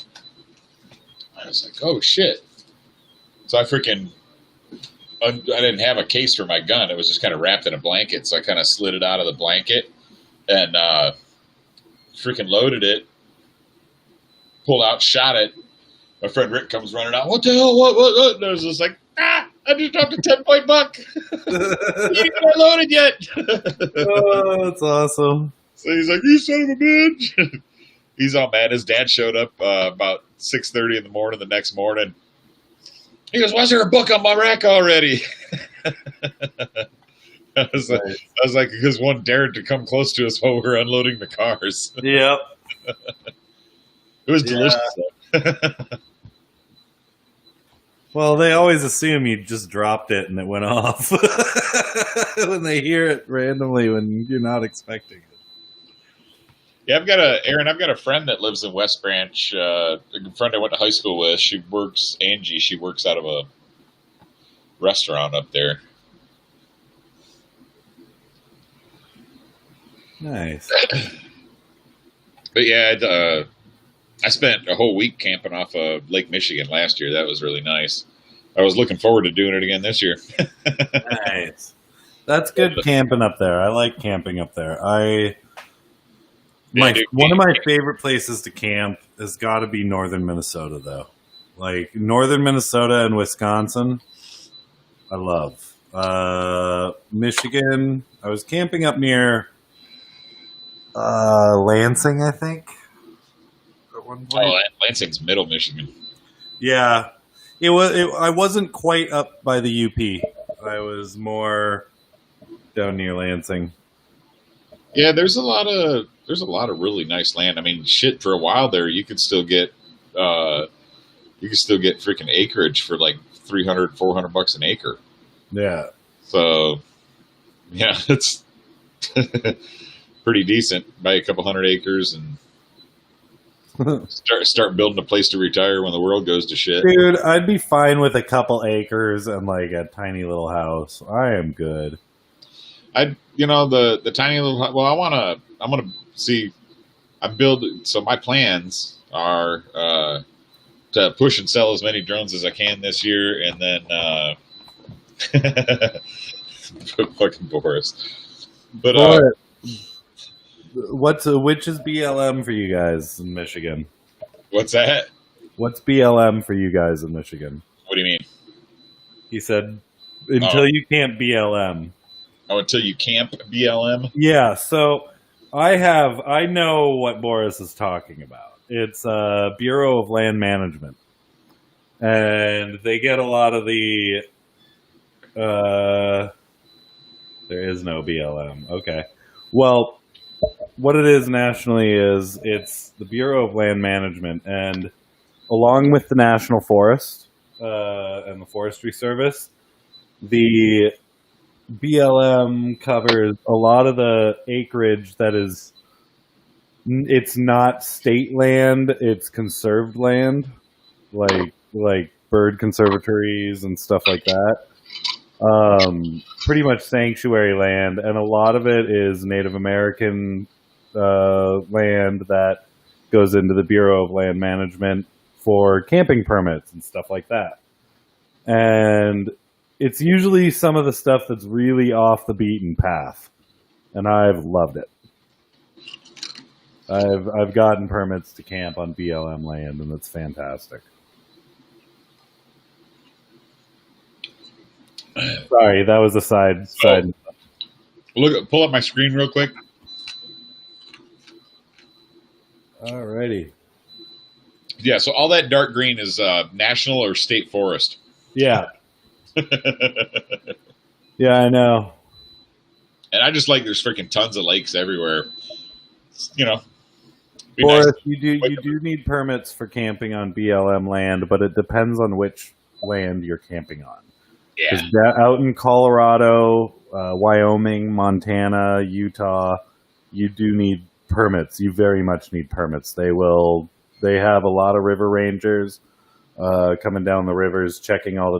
was like, oh shit! So I didn't have a case for my gun. It was just kind of wrapped in a blanket, so I kind of slid it out of the blanket and freaking loaded it. Pulled out, shot it. My friend Rick comes running out. What the hell? What? And I was just like, I just dropped a 10-point buck. You ain't got loaded yet. Oh, that's awesome. So he's like, you son of a bitch. He's all mad. His dad showed up about 6:30 in the morning the next morning. He goes, why is there a buck on my rack already? I was like, because one dared to come close to us while we were unloading the cars. Yep. It was delicious. Well, they always assume you just dropped it and it went off when they hear it randomly when you're not expecting it. Yeah, I've got a friend that lives in West Branch. A friend I went to high school with. Angie. She works out of a restaurant up there. Nice. But yeah, I spent a whole week camping off of Lake Michigan last year. That was really nice. I was looking forward to doing it again this year. Nice. That's good camping up there. I like camping up there. One of my favorite places to camp has got to be northern Minnesota, though. Like northern Minnesota and Wisconsin, I love. Michigan, I was camping up near Lansing, I think. Oh, Lansing's middle Michigan. Yeah, I wasn't quite up by the UP. I was more down near Lansing. Yeah, there's a lot of really nice land. I mean, shit, for a while there, you could still get freaking acreage for like $300-$400 an acre. Yeah. So, yeah, it's pretty decent. Buy a couple hundred acres and start building a place to retire when the world goes to shit. Dude, I'd be fine with a couple acres and like a tiny little house. I am good. The tiny little. Well, I'm gonna see. So my plans are to push and sell as many drones as I can this year, and then fucking Boris. But which is BLM for you guys in Michigan? What's that? What's BLM for you guys in Michigan? What do you mean? He said, until you can't BLM. Oh, until you camp BLM? Yeah, so I know what Boris is talking about. It's Bureau of Land Management. And they get a lot of the there is no BLM. Okay. Well, what it is nationally is it's the Bureau of Land Management, and along with the National Forest and the Forestry Service, the BLM covers a lot of the acreage that is, it's not state land, it's conserved land, like bird conservatories and stuff like that. Pretty much sanctuary land, and a lot of it is Native American land that goes into the Bureau of Land Management for camping permits and stuff like that. And it's usually some of the stuff that's really off the beaten path, and I've loved it. I've gotten permits to camp on BLM land, and it's fantastic. Sorry, that was a side. Pull up my screen real quick. Alrighty. Yeah, so all that dark green is national or state forest. Yeah. Yeah, I know. And I just like there's freaking tons of lakes everywhere. You know. Boris, nice. You do need permits for camping on BLM land, but it depends on which land you're camping on. Yeah. Out in Colorado, Wyoming, Montana, Utah, you do need permits. You very much need permits. They have a lot of river rangers coming down the rivers, checking all the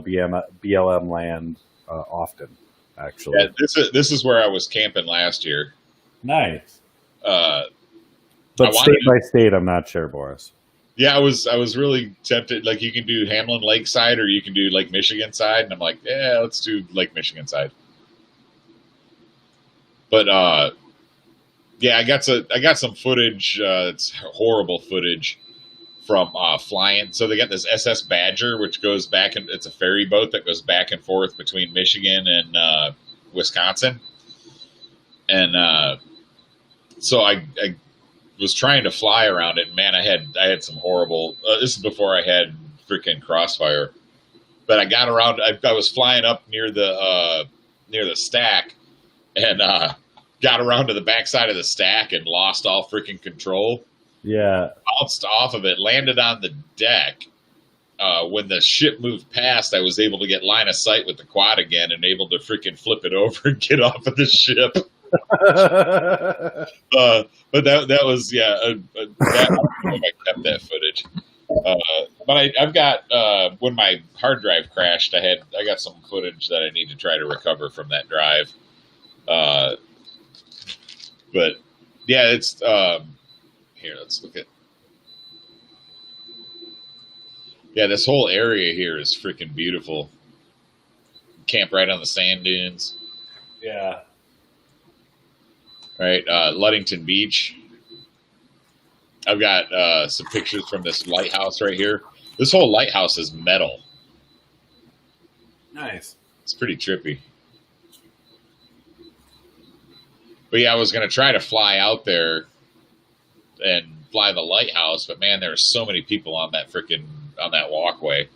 BLM land often, actually. Yeah, this is where I was camping last year. Nice. But state by state, I'm not sure, Boris. Yeah, I was really tempted. Like, you can do Hamlin Lakeside or you can do Lake Michigan side, and I'm like, yeah, let's do Lake Michigan side. But yeah, I got some footage. It's horrible footage from flying. So they got this SS Badger, which goes back, and it's a ferry boat that goes back and forth between Michigan and Wisconsin. And so I was trying to fly around it. And man, I had some horrible. This is before I had freaking Crossfire, but I got around. I was flying up near the stack, and got around to the backside of the stack and lost all freaking control. Yeah, bounced off of it, landed on the deck. When the ship moved past, I was able to get line of sight with the quad again and able to freaking flip it over and get off of the ship. But that was I kept that footage. But I've got when my hard drive crashed, I got some footage that I need to try to recover from that drive. But yeah, it's here. Let's look at. Yeah, this whole area here is freaking beautiful. Camp right on the sand dunes. Yeah. Right, Ludington Beach. I've got some pictures from this lighthouse right here. This whole lighthouse is metal. Nice. It's pretty trippy. But yeah, I was going to try to fly out there and fly the lighthouse, but man, there are so many people on that walkway.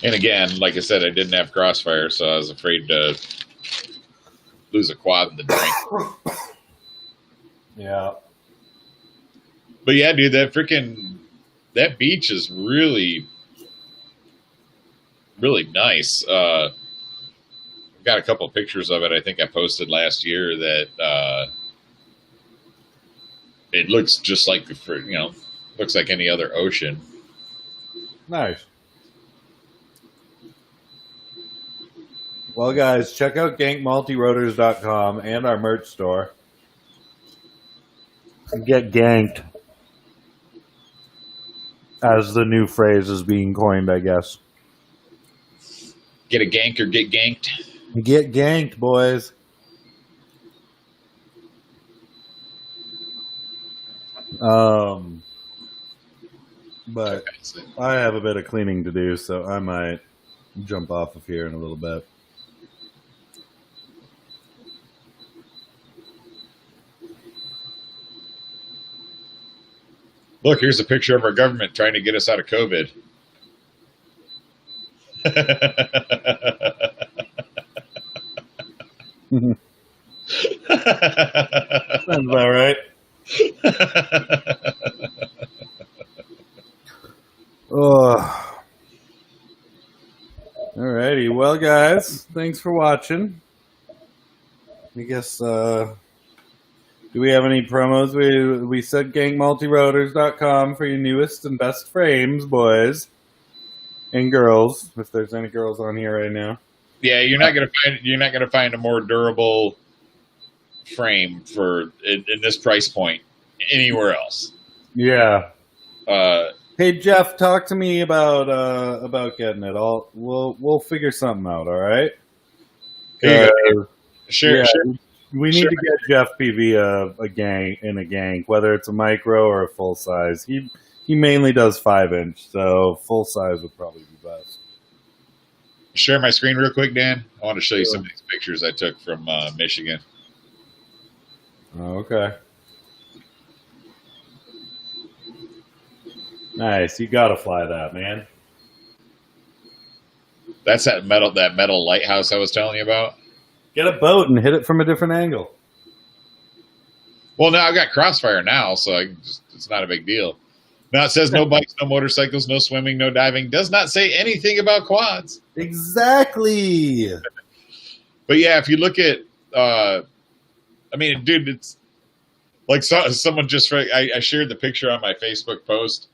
And again, like I said, I didn't have Crossfire, so I was afraid to lose a quad in the drink. Yeah. But yeah, dude, that beach is really, really nice. I've got a couple of pictures of it. I think I posted last year that it looks just like looks like any other ocean. Nice. Well, guys, check out gankmultirotors.com and our merch store. Get ganked, as the new phrase is being coined, I guess. Get a gank or get ganked. Get ganked, boys. But I have a bit of cleaning to do, so I might jump off of here in a little bit. Look, here's a picture of our government trying to get us out of COVID. Sounds about right. Oh. Alrighty, well, guys, thanks for watching. I guess, do we have any promos? We said gangmultirotors.com for your newest and best frames, boys and girls, if there's any girls on here right now. Yeah, you're not gonna find a more durable frame in this price point anywhere else. Yeah. Hey Jeff, talk to me about getting it. We'll figure something out. All right. Here you go. Sure. We need to get Jeff PV a gang, whether it's a micro or a full size. He mainly does 5-inch, so full size would probably be best. Share my screen real quick, Dan. I want to show you some of these pictures I took from Michigan. Okay. Nice. You gotta fly that, man. That's that metal lighthouse I was telling you about. Get a boat and hit it from a different angle. Well, now I've got Crossfire now, so it's not a big deal. Now it says no bikes, no motorcycles, no swimming, no diving. Does not say anything about quads. Exactly. But yeah, if you look at, I mean, dude, it's like someone just, I shared the picture on my Facebook post,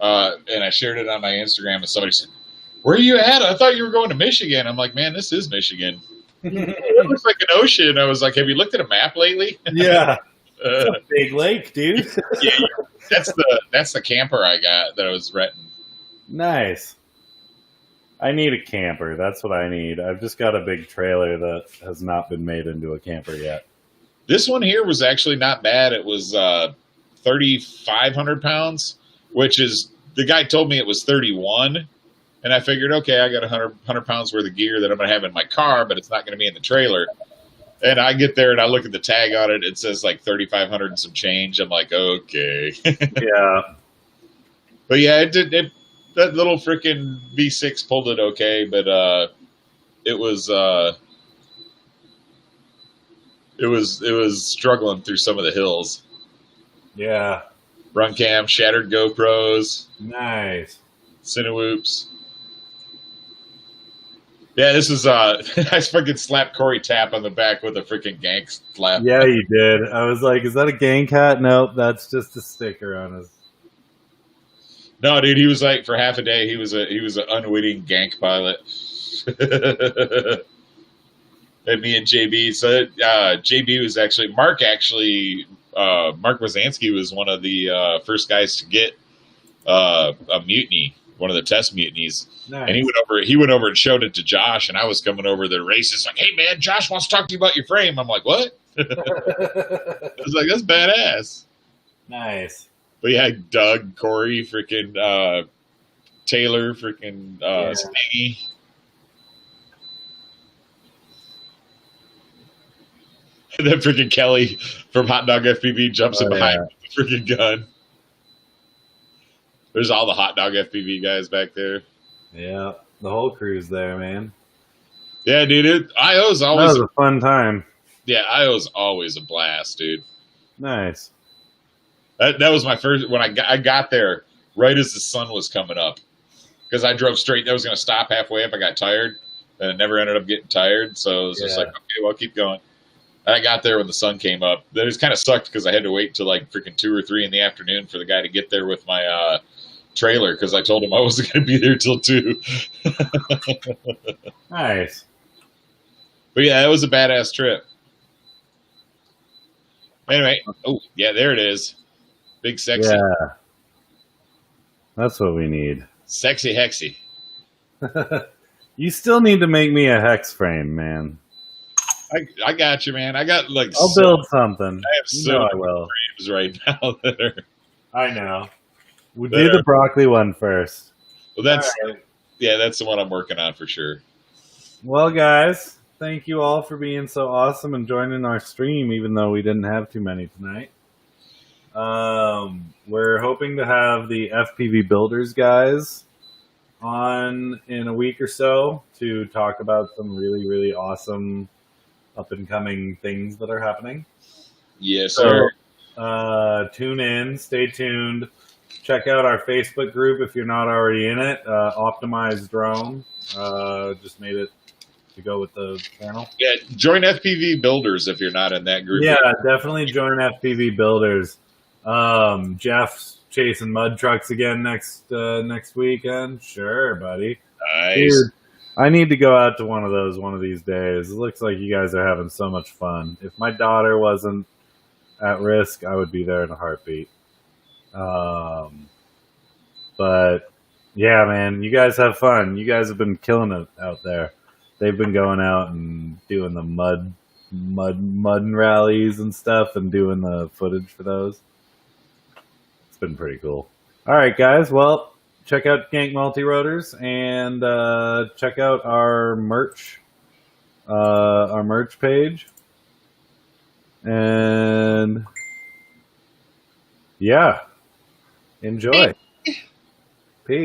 and I shared it on my Instagram, and somebody said, "Where are you at? I thought you were going to Michigan." I'm like, man, this is Michigan. It looks like an ocean. I was like, have you looked at a map lately? Yeah. It's a big lake, dude. Yeah, that's the camper I got that I was renting. Nice. I need a camper. That's what I need. I've just got a big trailer that has not been made into a camper yet. This one here was actually not bad. It was 3,500 pounds, which is, the guy told me it was 31. And I figured, okay, I got 100 pounds worth of gear that I'm going to have in my car, but it's not going to be in the trailer. And I get there and I look at the tag on it. It says like 3,500 and some change. I'm like, okay. Yeah. But yeah, that little freaking V6 pulled it okay, but it was struggling through some of the hills. Yeah. Run cam, shattered GoPros. Nice. Cinewhoops. Yeah, this is I fucking slapped Corey Tapp on the back with a freaking gank slap. Yeah, you did. I was like, is that a gang cat? Nope, that's just a sticker on his. No, dude, he was like, for half a day he was an unwitting gank pilot. And me and JB. So JB was Mark Wazansky was one of the first guys to get a mutiny, one of the test mutinies. Nice. And he went over and showed it to Josh, and I was coming over the races like, hey man, Josh wants to talk to you about your frame. I'm like, what? I was like, that's badass. Nice. But yeah, Doug, Corey, freaking Taylor, freaking Stingy. And then freaking Kelly from Hot Dog FPV jumps in behind with the freaking gun. There's all the Hot Dog FPV guys back there. Yeah, the whole crew's there, man. Yeah, dude. IO's always a fun time. Yeah, IO's always a blast, dude. Nice. That was my first, when I got there right as the sun was coming up, because I drove straight. I was going to stop halfway up. I got tired, and it never ended up getting tired. So it was just like, okay, well, I'll keep going. And I got there when the sun came up. It was kind of sucked because I had to wait till like freaking 2 or 3 in the afternoon for the guy to get there with my trailer, because I told him I wasn't going to be there till 2. Nice. But yeah, it was a badass trip. Anyway, oh yeah, there it is. Big sexy. Yeah. That's what we need. Sexy hexy. You still need to make me a hex frame, man. I got you, man. I got like I'll build something. I have so many I will. frames right now that are. I know. We'll do the broccoli one first. Well, that's yeah, that's the one I'm working on for sure. Well, guys, thank you all for being so awesome and joining our stream, even though we didn't have too many tonight. We're hoping to have the FPV Builders guys on in a week or so to talk about some really, really awesome up-and-coming things that are happening. Yes, sir. So, tune in, stay tuned. Check out our Facebook group if you're not already in it. Optimized Drone. Just made it to go with the channel. Yeah, join FPV Builders if you're not in that group. Yeah, definitely join FPV Builders. Jeff's chasing mud trucks again next weekend. Sure, buddy. Nice. Dude, I need to go out to one of those one of these days. It looks like you guys are having so much fun. If my daughter wasn't at risk, I would be there in a heartbeat. But yeah, man, you guys have fun. You guys have been killing it out there. They've been going out and doing the mud rallies and stuff and doing the footage for those. It's been pretty cool. All right, guys. Well, check out Gank Multi-Rotors and check out our merch page. And yeah, enjoy.